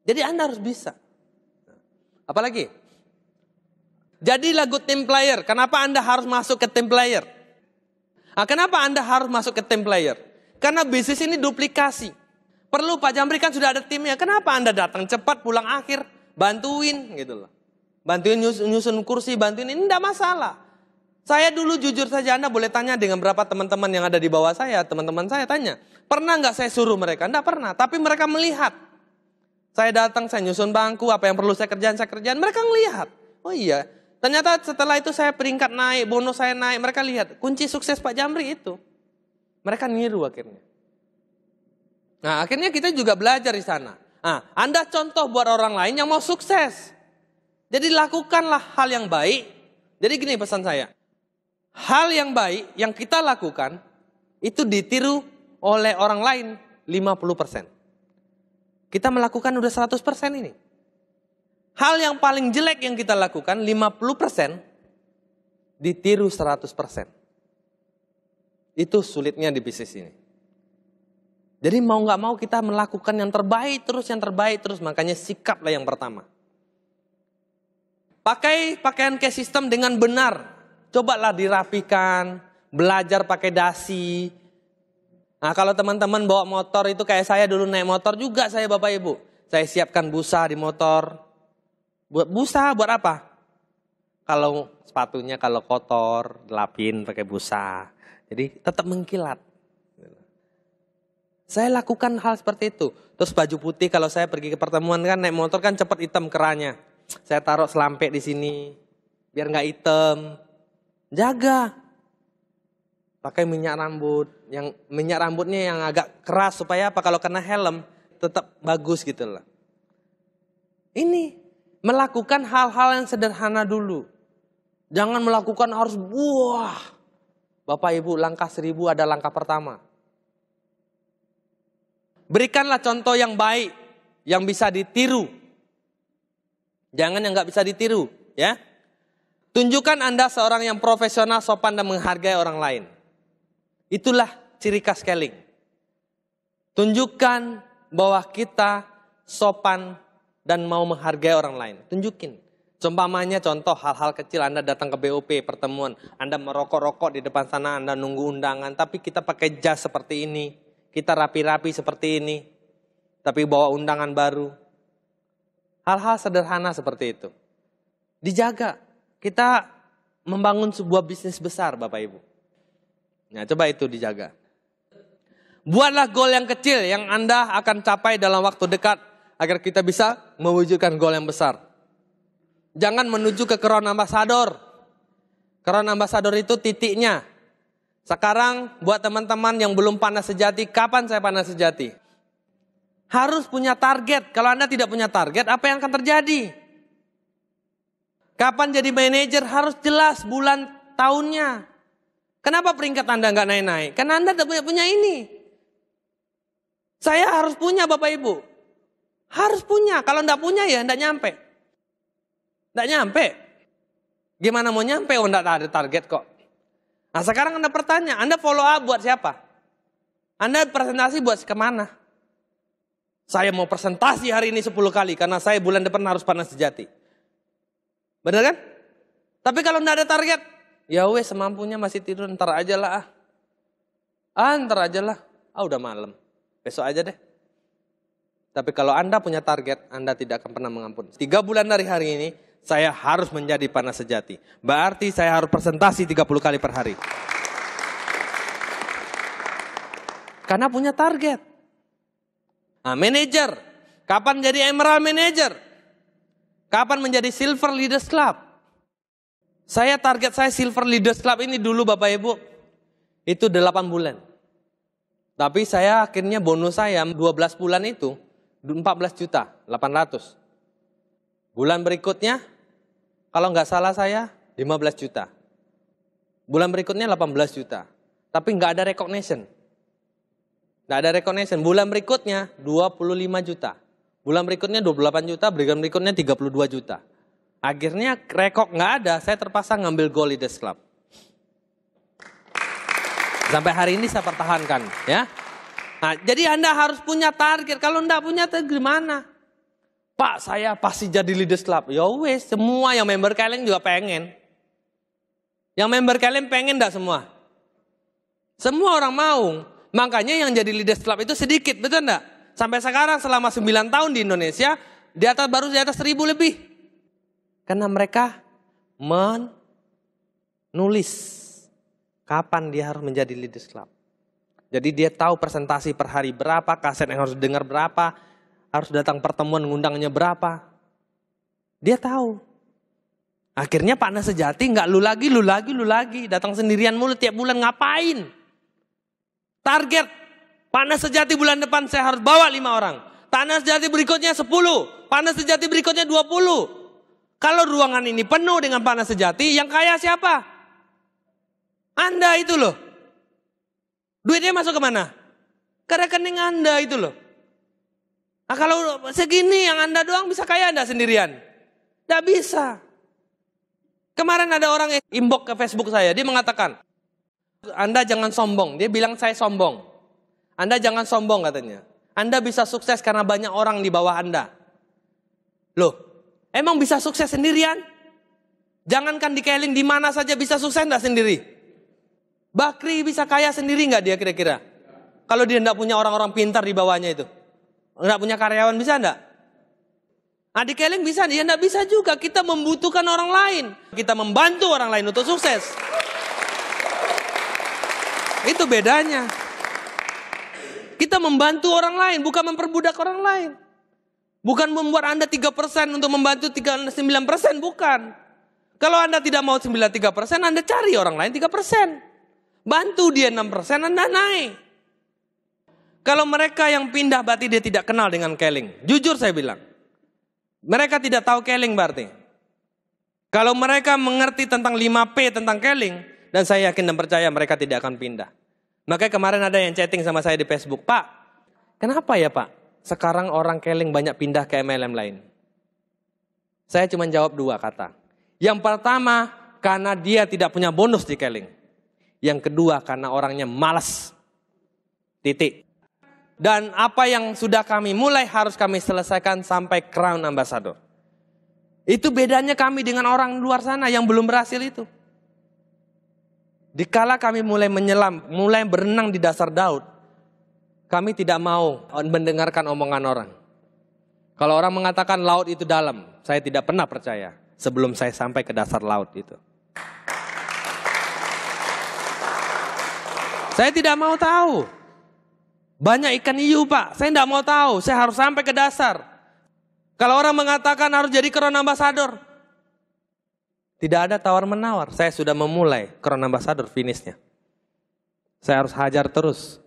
[SPEAKER 1] Jadi Anda harus bisa. Apalagi? Jadilah good team player. Kenapa Anda harus masuk ke team player? Nah, kenapa Anda harus masuk ke team player? Karena bisnis ini duplikasi. Perlu Pak Jamri kan sudah ada timnya. Kenapa Anda datang cepat pulang akhir? Bantuin gitu loh. Bantuin nyusun kursi, bantuin ini enggak masalah. Saya dulu jujur saja, Anda boleh tanya dengan berapa teman-teman yang ada di bawah saya, teman-teman saya tanya. Pernah nggak saya suruh mereka? Enggak pernah, tapi mereka melihat. Saya datang, saya nyusun bangku, apa yang perlu saya kerjain. Mereka ngelihat. Oh iya, ternyata setelah itu saya peringkat naik, bonus saya naik. Mereka lihat, kunci sukses Pak Jamri itu. Mereka niru akhirnya. Nah, akhirnya kita juga belajar di sana. Nah, Anda contoh buat orang lain yang mau sukses. Jadi lakukanlah hal yang baik. Jadi gini pesan saya. Hal yang baik yang kita lakukan itu ditiru oleh orang lain 50%. Kita melakukan udah 100% ini. Hal yang paling jelek yang kita lakukan 50% ditiru 100%. Itu sulitnya di bisnis ini. Jadi mau nggak mau kita melakukan yang terbaik terus. Makanya sikaplah yang pertama. Pakai pakaian case system dengan benar. Cobalah dirapikan, belajar pakai dasi. Nah, kalau teman-teman bawa motor itu kayak saya dulu naik motor juga saya Bapak Ibu. Saya siapkan busa di motor. Buat busa buat apa? Kalau sepatunya kalau kotor, lapin pakai busa. Jadi tetap mengkilat. Saya lakukan hal seperti itu. Terus baju putih kalau saya pergi ke pertemuan kan naik motor kan cepat hitam kerannya. Saya taruh selampet di sini biar nggak hitam. Jaga. Pakai minyak rambut, yang minyak rambutnya yang agak keras supaya apa kalau kena helm tetap bagus gitu loh. Ini melakukan hal-hal yang sederhana dulu. Jangan melakukan harus Bapak Ibu, langkah 1000 ada langkah pertama. Berikanlah contoh yang baik, yang bisa ditiru. Jangan yang nggak bisa ditiru, ya. Tunjukkan Anda seorang yang profesional, sopan dan menghargai orang lain. Itulah ciri khas Keling. Tunjukkan bahwa kita sopan dan mau menghargai orang lain. Tunjukin. Seumpamanya contoh hal-hal kecil Anda datang ke BOP pertemuan. Anda merokok-rokok di depan sana, Anda nunggu undangan. Tapi kita pakai jas seperti ini. Kita rapi-rapi seperti ini. Tapi bawa undangan baru. Hal-hal sederhana seperti itu. Dijaga. Kita membangun sebuah bisnis besar Bapak Ibu. Nah, coba itu dijaga. Buatlah goal yang kecil yang Anda akan capai dalam waktu dekat agar kita bisa mewujudkan goal yang besar. Jangan menuju ke Crown Ambassador. Crown Ambassador itu titiknya. Sekarang buat teman-teman yang belum panas sejati, kapan saya panas sejati? Harus punya target. Kalau Anda tidak punya target, apa yang akan terjadi? Kapan jadi manajer harus jelas bulan tahunnya. Kenapa peringkat Anda nggak naik-naik? Karena Anda tidak punya ini. Saya harus punya Bapak Ibu. Harus punya. Kalau nggak punya ya nggak nyampe. Nggak nyampe. Gimana mau nyampe? Oh nggak ada target kok. Nah sekarang Anda bertanya, Anda follow up buat siapa? Anda presentasi buat kemana? Saya mau presentasi hari ini 10 kali karena saya bulan depan harus panas sejati. Benar kan? Tapi kalau nggak ada target, ya wes semampunya masih tidur, ntar aja lah. Ntar aja lah. Udah malam. Besok aja deh. Tapi kalau Anda punya target, Anda tidak akan pernah mengampun. 3 bulan dari hari ini, saya harus menjadi panas sejati. Berarti saya harus presentasi 30 kali per hari. Karena punya target. Nah, manager. Kapan jadi Emerald Manager? Kapan menjadi Silver Leaders Club? Target saya Silver Leaders Club ini dulu Bapak Ibu, itu 8 bulan. Tapi saya akhirnya bonus saya 12 bulan itu 14.800.000. Bulan berikutnya, kalau nggak salah saya 15 juta. Bulan berikutnya 18 juta. Tapi nggak ada recognition. Nggak ada recognition. Bulan berikutnya 25 juta. Bulan berikutnya 28 juta, bulan berikutnya 32 juta. Akhirnya rekor nggak ada, saya terpaksa ngambil Gold Leaders Club. Sampai hari ini saya pertahankan, ya. Nah, jadi Anda harus punya target. Kalau enggak punya target gimana? Pak, saya pasti jadi Leaders Club. Ya wes, semua yang member kalian juga pengen. Yang member kalian pengen enggak semua? Semua orang mau. Makanya yang jadi Leaders Club itu sedikit, betul enggak? Sampai sekarang selama 9 tahun di Indonesia, baru di atas 1000 lebih. Karena mereka menulis kapan dia harus menjadi Leaders Club. Jadi dia tahu presentasi per hari berapa, kaset yang harus dengar berapa. harus datang pertemuan, ngundangnya berapa. Dia tahu. Akhirnya Pak Nas Sejati nggak lu lagi, datang sendirian mulu tiap bulan, ngapain? Target Pak Nas Sejati bulan depan saya harus bawa 5 orang. Pak Nas Sejati berikutnya 10, Pak Nas Sejati berikutnya 20. Kalau ruangan ini penuh dengan Pak Nas Sejati, yang kaya siapa? Anda itu loh. Duitnya masuk kemana? Ke rekening Anda itu loh. Nah, kalau segini yang Anda doang bisa kaya Anda sendirian? Tidak bisa. Kemarin ada orang yang inbox ke Facebook saya, dia mengatakan, Anda jangan sombong. Dia bilang saya sombong. Anda jangan sombong katanya. Anda bisa sukses karena banyak orang di bawah Anda. Loh, emang bisa sukses sendirian? Jangankan di Keling, di mana saja bisa sukses enggak sendiri? Bakri bisa kaya sendiri enggak dia kira-kira? Kalau dia enggak punya orang-orang pintar di bawahnya itu. Enggak punya karyawan bisa enggak? Nah, di Keling bisa, dia enggak bisa juga. Kita membutuhkan orang lain. Kita membantu orang lain untuk sukses. Itu bedanya. Kita membantu orang lain, bukan memperbudak orang lain. Bukan membuat Anda 3% untuk membantu 9%, bukan. Kalau Anda tidak mau 93%, Anda cari orang lain 3%. Bantu dia 6%, Anda naik. Kalau mereka yang pindah berarti dia tidak kenal dengan Keling. Jujur saya bilang. Mereka tidak tahu Keling berarti. Kalau mereka mengerti tentang 5P tentang Keling, dan saya yakin dan percaya mereka tidak akan pindah. Makanya kemarin ada yang chatting sama saya di Facebook, Pak, kenapa ya Pak, sekarang orang Keling banyak pindah ke MLM lain? Saya cuma jawab 2 kata. Yang pertama, karena dia tidak punya bonus di Keling. Yang kedua, karena orangnya malas. Titik. Dan apa yang sudah kami mulai harus kami selesaikan sampai Crown Ambassador. Itu bedanya kami dengan orang luar sana yang belum berhasil itu. Dikala kami mulai menyelam, mulai berenang di dasar laut, kami tidak mau mendengarkan omongan orang. Kalau orang mengatakan laut itu dalam, saya tidak pernah percaya sebelum saya sampai ke dasar laut itu. Saya tidak mau tahu. Banyak ikan hiu Pak, saya tidak mau tahu, saya harus sampai ke dasar. Kalau orang mengatakan harus jadi Crown Ambassador, tidak ada tawar-menawar. Saya sudah memulai Crown Ambassador finishnya. Saya harus hajar terus.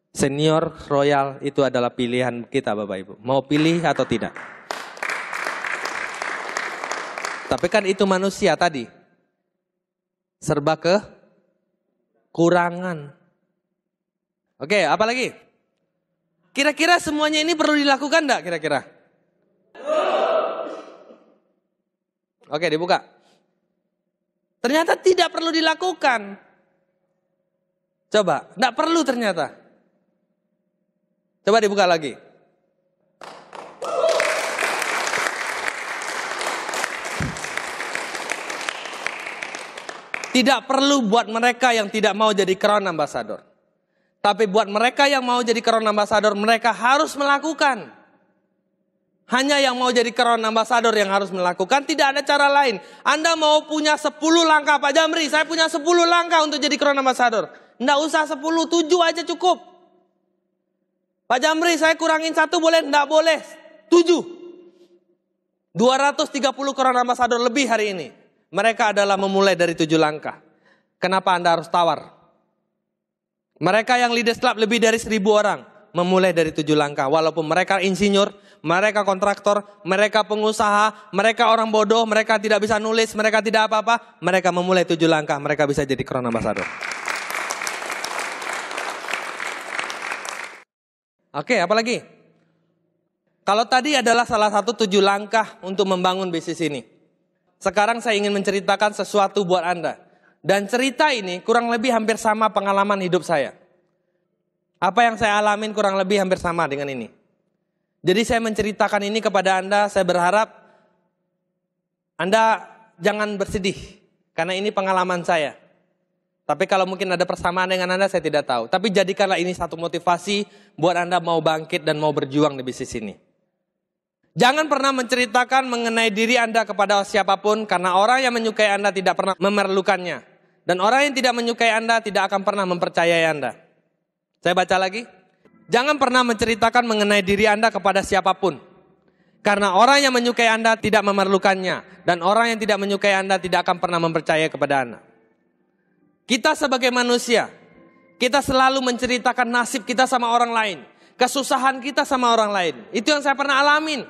[SPEAKER 1] Senior Royal itu adalah pilihan kita Bapak Ibu. Mau pilih atau tidak? Tapi kan itu manusia tadi. Serba kekurangan. Oke, apa lagi? Kira-kira semuanya ini perlu dilakukan enggak kira-kira? Oke, dibuka. Ternyata tidak perlu dilakukan. Coba, enggak perlu ternyata. Coba dibuka lagi. Tidak perlu buat mereka yang tidak mau jadi Crown Ambassador. Tapi buat mereka yang mau jadi Crown Ambassador, mereka harus melakukan. Hanya yang mau jadi Crown Ambassador yang harus melakukan, tidak ada cara lain. Anda mau punya 10 langkah, Pak Jamri, saya punya 10 langkah untuk jadi Crown Ambassador. Nggak usah 10, 7 aja cukup. Pak Jamri, saya kurangin 1 boleh? Nggak boleh, 7. 230 Crown Ambassador lebih hari ini. Mereka adalah memulai dari 7 langkah. Kenapa Anda harus tawar? Mereka yang Leaders Club lebih dari 1000 orang. Memulai dari 7 langkah. Walaupun mereka insinyur, mereka kontraktor, mereka pengusaha, mereka orang bodoh, mereka tidak bisa nulis, mereka tidak apa-apa. Mereka memulai 7 langkah, mereka bisa jadi Crown Ambassador. Oke, apa lagi? Kalau tadi adalah salah satu 7 langkah untuk membangun bisnis ini. Sekarang saya ingin menceritakan sesuatu buat Anda. Dan cerita ini kurang lebih hampir sama pengalaman hidup saya. Apa yang saya alamin kurang lebih hampir sama dengan ini. Jadi saya menceritakan ini kepada Anda, saya berharap Anda jangan bersedih. Karena ini pengalaman saya. Tapi kalau mungkin ada persamaan dengan Anda, saya tidak tahu. Tapi jadikanlah ini satu motivasi buat Anda mau bangkit dan mau berjuang di bisnis ini. Jangan pernah menceritakan mengenai diri Anda kepada siapapun, karena orang yang menyukai Anda tidak pernah memerlukannya. Dan orang yang tidak menyukai Anda tidak akan pernah mempercayai Anda. Saya baca lagi. Jangan pernah menceritakan mengenai diri Anda kepada siapapun. Karena orang yang menyukai Anda tidak memerlukannya. Dan orang yang tidak menyukai Anda tidak akan pernah mempercayai kepada Anda. Kita sebagai manusia, kita selalu menceritakan nasib kita sama orang lain. Kesusahan kita sama orang lain. Itu yang saya pernah alamin.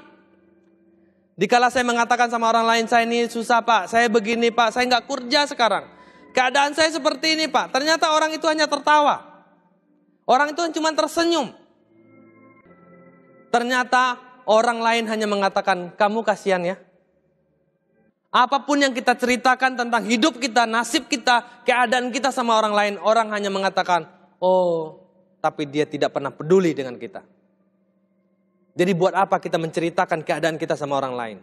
[SPEAKER 1] Dikala saya mengatakan sama orang lain, saya ini susah Pak, saya begini Pak, saya nggak kerja sekarang. Keadaan saya seperti ini Pak. Ternyata orang itu hanya tertawa. Orang itu cuma tersenyum. Ternyata orang lain hanya mengatakan, kamu kasihan ya. Apapun yang kita ceritakan tentang hidup kita, nasib kita, keadaan kita sama orang lain, orang hanya mengatakan, oh, tapi dia tidak pernah peduli dengan kita. Jadi buat apa kita menceritakan keadaan kita sama orang lain?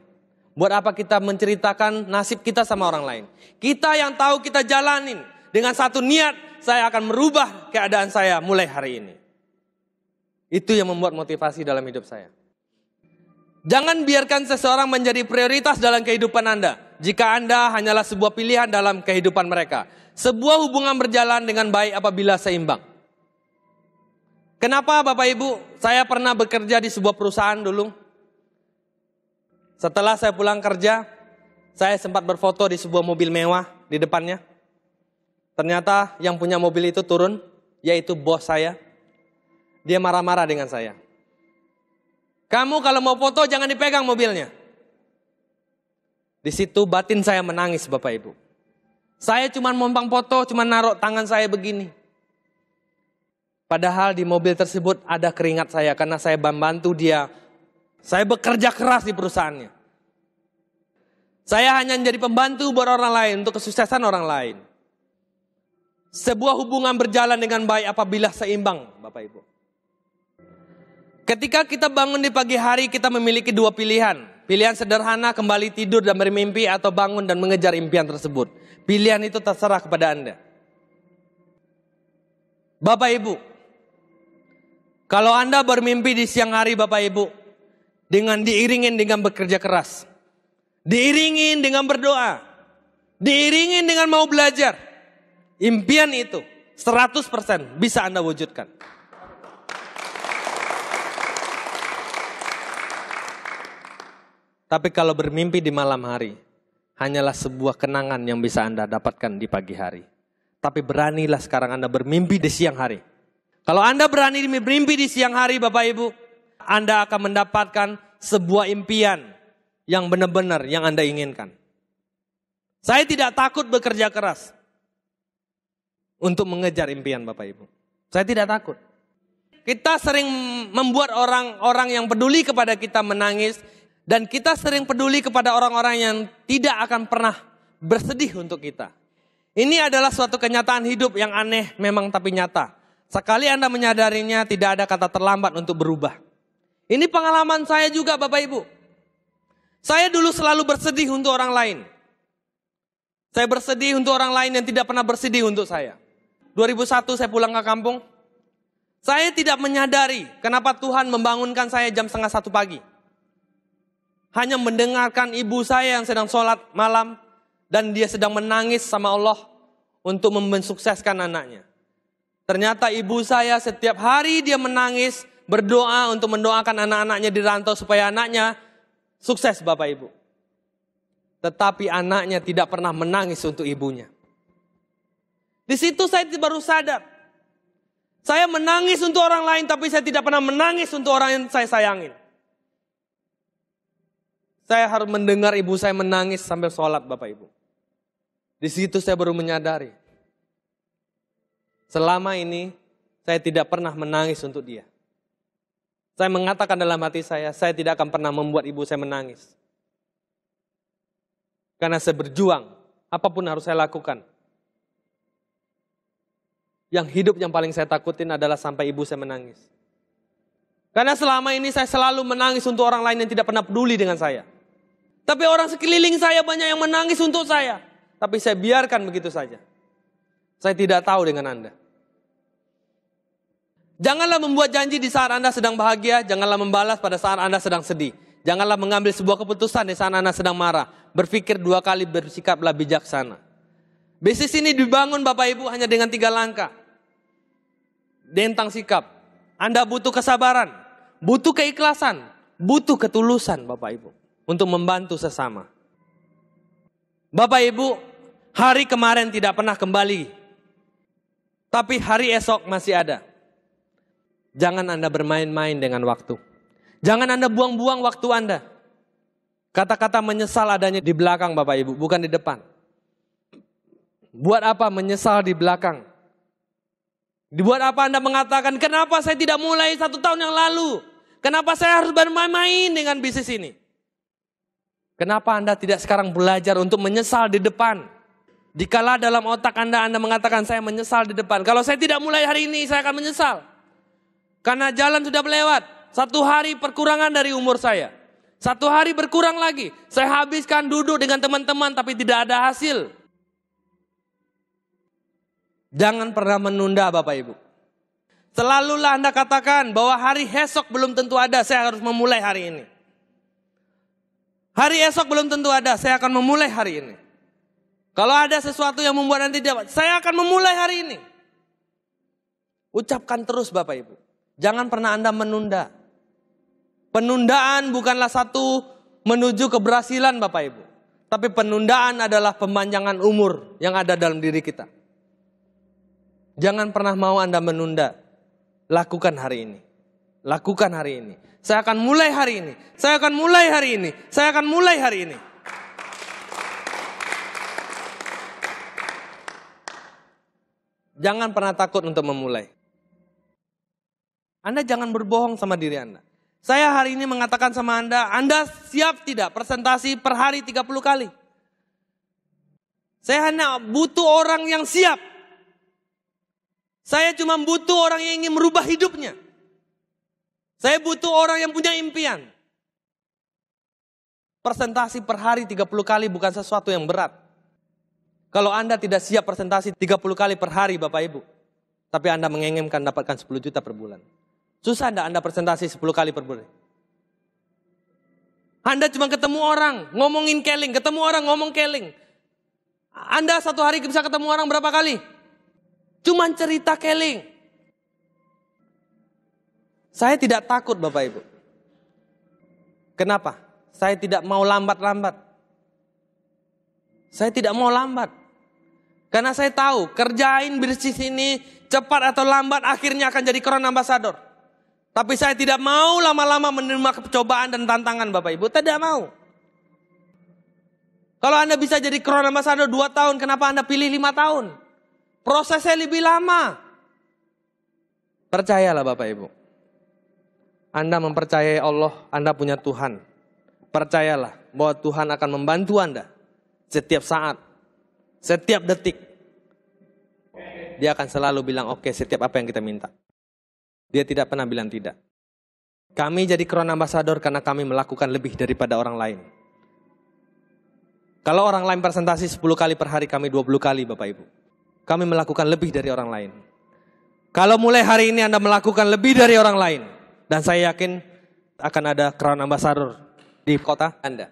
[SPEAKER 1] Buat apa kita menceritakan nasib kita sama orang lain? Kita yang tahu kita jalanin dengan satu niat, saya akan merubah keadaan saya mulai hari ini. Itu yang membuat motivasi dalam hidup saya. Jangan biarkan seseorang menjadi prioritas dalam kehidupan Anda. Jika Anda hanyalah sebuah pilihan dalam kehidupan mereka. Sebuah hubungan berjalan dengan baik apabila seimbang. Kenapa Bapak Ibu? Saya pernah bekerja di sebuah perusahaan dulu. Setelah saya pulang kerja, saya sempat berfoto di sebuah mobil mewah di depannya. Ternyata yang punya mobil itu turun, yaitu bos saya. Dia marah-marah dengan saya. Kamu kalau mau foto jangan dipegang mobilnya. Di situ batin saya menangis Bapak Ibu. Saya cuma mompang foto, cuma naruh tangan saya begini. Padahal di mobil tersebut ada keringat saya karena saya membantu dia. Saya bekerja keras di perusahaannya. Saya hanya menjadi pembantu buat orang lain untuk kesuksesan orang lain. Sebuah hubungan berjalan dengan baik apabila seimbang Bapak Ibu. Ketika kita bangun di pagi hari, kita memiliki dua pilihan. Pilihan sederhana, kembali tidur dan bermimpi, atau bangun dan mengejar impian tersebut. Pilihan itu terserah kepada Anda. Bapak Ibu, kalau Anda bermimpi di siang hari Bapak Ibu, dengan diiringin dengan bekerja keras, diiringin dengan berdoa, diiringin dengan mau belajar, impian itu 100% bisa Anda wujudkan. Tapi kalau bermimpi di malam hari, hanyalah sebuah kenangan yang bisa Anda dapatkan di pagi hari. Tapi beranilah sekarang Anda bermimpi di siang hari. Kalau Anda berani bermimpi di siang hari Bapak Ibu, Anda akan mendapatkan sebuah impian yang benar-benar yang Anda inginkan. Saya tidak takut bekerja keras untuk mengejar impian Bapak Ibu. Saya tidak takut. Kita sering membuat orang-orang yang peduli kepada kita menangis. Dan kita sering peduli kepada orang-orang yang tidak akan pernah bersedih untuk kita. Ini adalah suatu kenyataan hidup yang aneh memang tapi nyata. Sekali Anda menyadarinya tidak ada kata terlambat untuk berubah. Ini pengalaman saya juga Bapak Ibu. Saya dulu selalu bersedih untuk orang lain. Saya bersedih untuk orang lain yang tidak pernah bersedih untuk saya. 2001 saya pulang ke kampung. Saya tidak menyadari kenapa Tuhan membangunkan saya jam 1:30 pagi. Hanya mendengarkan ibu saya yang sedang sholat malam. Dan dia sedang menangis sama Allah untuk mensukseskan anaknya. Ternyata ibu saya setiap hari dia menangis. Berdoa untuk mendoakan anak-anaknya di rantau supaya anaknya sukses Bapak Ibu. Tetapi anaknya tidak pernah menangis untuk ibunya. Di situ saya baru sadar. Saya menangis untuk orang lain tapi saya tidak pernah menangis untuk orang yang saya sayangin. Saya harus mendengar ibu saya menangis sambil sholat Bapak Ibu. Di situ saya baru menyadari. Selama ini saya tidak pernah menangis untuk dia. Saya mengatakan dalam hati saya tidak akan pernah membuat ibu saya menangis. Karena saya berjuang, apapun harus saya lakukan. Yang hidup yang paling saya takutin adalah sampai ibu saya menangis. Karena selama ini saya selalu menangis untuk orang lain yang tidak pernah peduli dengan saya. Tapi orang sekeliling saya banyak yang menangis untuk saya. Tapi saya biarkan begitu saja. Saya tidak tahu dengan Anda. Janganlah membuat janji di saat Anda sedang bahagia. Janganlah membalas pada saat Anda sedang sedih. Janganlah mengambil sebuah keputusan di saat Anda sedang marah. Berpikir 2 kali, bersikaplah bijaksana. Bisnis ini dibangun Bapak Ibu hanya dengan 3 langkah. Tentang sikap. Anda butuh kesabaran, butuh keikhlasan, butuh ketulusan Bapak Ibu untuk membantu sesama. Bapak Ibu, hari kemarin tidak pernah kembali, tapi hari esok masih ada. Jangan Anda bermain-main dengan waktu. Jangan Anda buang-buang waktu Anda. Kata-kata menyesal adanya di belakang Bapak Ibu, bukan di depan. Buat apa menyesal di belakang? Buat apa Anda mengatakan, kenapa saya tidak mulai 1 tahun yang lalu? Kenapa saya harus bermain-main dengan bisnis ini? Kenapa Anda tidak sekarang belajar untuk menyesal di depan? Dikala dalam otak Anda mengatakan, saya menyesal di depan. Kalau saya tidak mulai hari ini, saya akan menyesal. Karena jalan sudah melewat. 1 hari perkurangan dari umur saya. 1 hari berkurang lagi. Saya habiskan duduk dengan teman-teman tapi tidak ada hasil. Jangan pernah menunda Bapak Ibu. Selalulah Anda katakan bahwa hari esok belum tentu ada. Saya harus memulai hari ini. Hari esok belum tentu ada. Saya akan memulai hari ini. Kalau ada sesuatu yang membuat nanti tidak, saya akan memulai hari ini. Ucapkan terus Bapak Ibu. Jangan pernah Anda menunda. Penundaan bukanlah satu menuju keberhasilan Bapak Ibu. Tapi penundaan adalah pemanjangan umur yang ada dalam diri kita. Jangan pernah mau Anda menunda. Lakukan hari ini. Lakukan hari ini. Saya akan mulai hari ini. Saya akan mulai hari ini. Saya akan mulai hari ini. Jangan pernah takut untuk memulai. Anda jangan berbohong sama diri Anda. Saya hari ini mengatakan sama Anda siap tidak presentasi per hari 30 kali? Saya hanya butuh orang yang siap. Saya cuma butuh orang yang ingin merubah hidupnya. Saya butuh orang yang punya impian. Presentasi per hari 30 kali bukan sesuatu yang berat. Kalau Anda tidak siap presentasi 30 kali per hari Bapak Ibu, tapi Anda menginginkan dapatkan 10 juta per bulan. Susah enggak Anda presentasi 10 kali per bulan? Anda cuma ketemu orang, ngomongin keling, ketemu orang ngomong keling. Anda 1 hari bisa ketemu orang berapa kali? Cuma cerita keling. Saya tidak takut Bapak Ibu. Kenapa? Saya tidak mau lambat-lambat. Saya tidak mau lambat. Karena saya tahu kerjain bisnis ini cepat atau lambat akhirnya akan jadi crown ambassador. Tapi saya tidak mau lama-lama menerima percobaan dan tantangan Bapak Ibu. Tidak mau. Kalau Anda bisa jadi crown ambassador 2 tahun, kenapa Anda pilih 5 tahun? Prosesnya lebih lama. Percayalah Bapak Ibu. Anda mempercayai Allah, Anda punya Tuhan. Percayalah bahwa Tuhan akan membantu Anda. Setiap saat, setiap detik. Dia akan selalu bilang oke setiap apa yang kita minta. Dia tidak pernah bilang tidak. Kami jadi crown ambassador karena kami melakukan lebih daripada orang lain. Kalau orang lain presentasi 10 kali per hari, kami 20 kali Bapak Ibu. Kami melakukan lebih dari orang lain. Kalau mulai hari ini Anda melakukan lebih dari orang lain, dan saya yakin akan ada crown ambassador di kota Anda.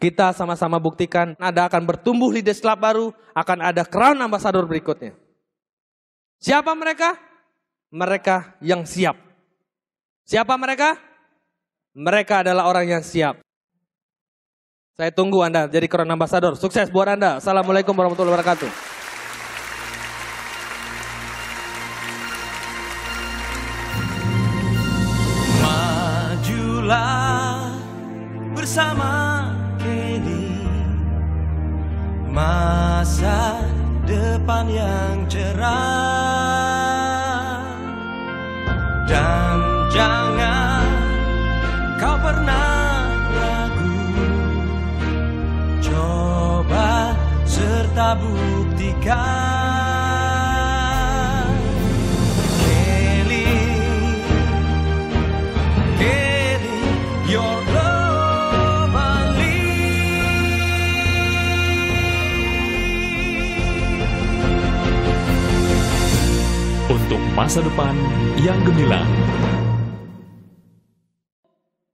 [SPEAKER 1] Kita sama-sama buktikan Anda akan bertumbuh Leaders Club baru, akan ada crown ambassador berikutnya. Siapa mereka? Mereka yang siap. Siapa mereka? Mereka adalah orang yang siap. Saya tunggu Anda jadi crown ambassador. Sukses buat Anda. Assalamualaikum warahmatullahi wabarakatuh.
[SPEAKER 2] Majulah bersama masa depan yang cerah, dan jangan kau pernah ragu, coba serta buktikan. Kelly, your
[SPEAKER 3] untuk masa depan yang gemilang.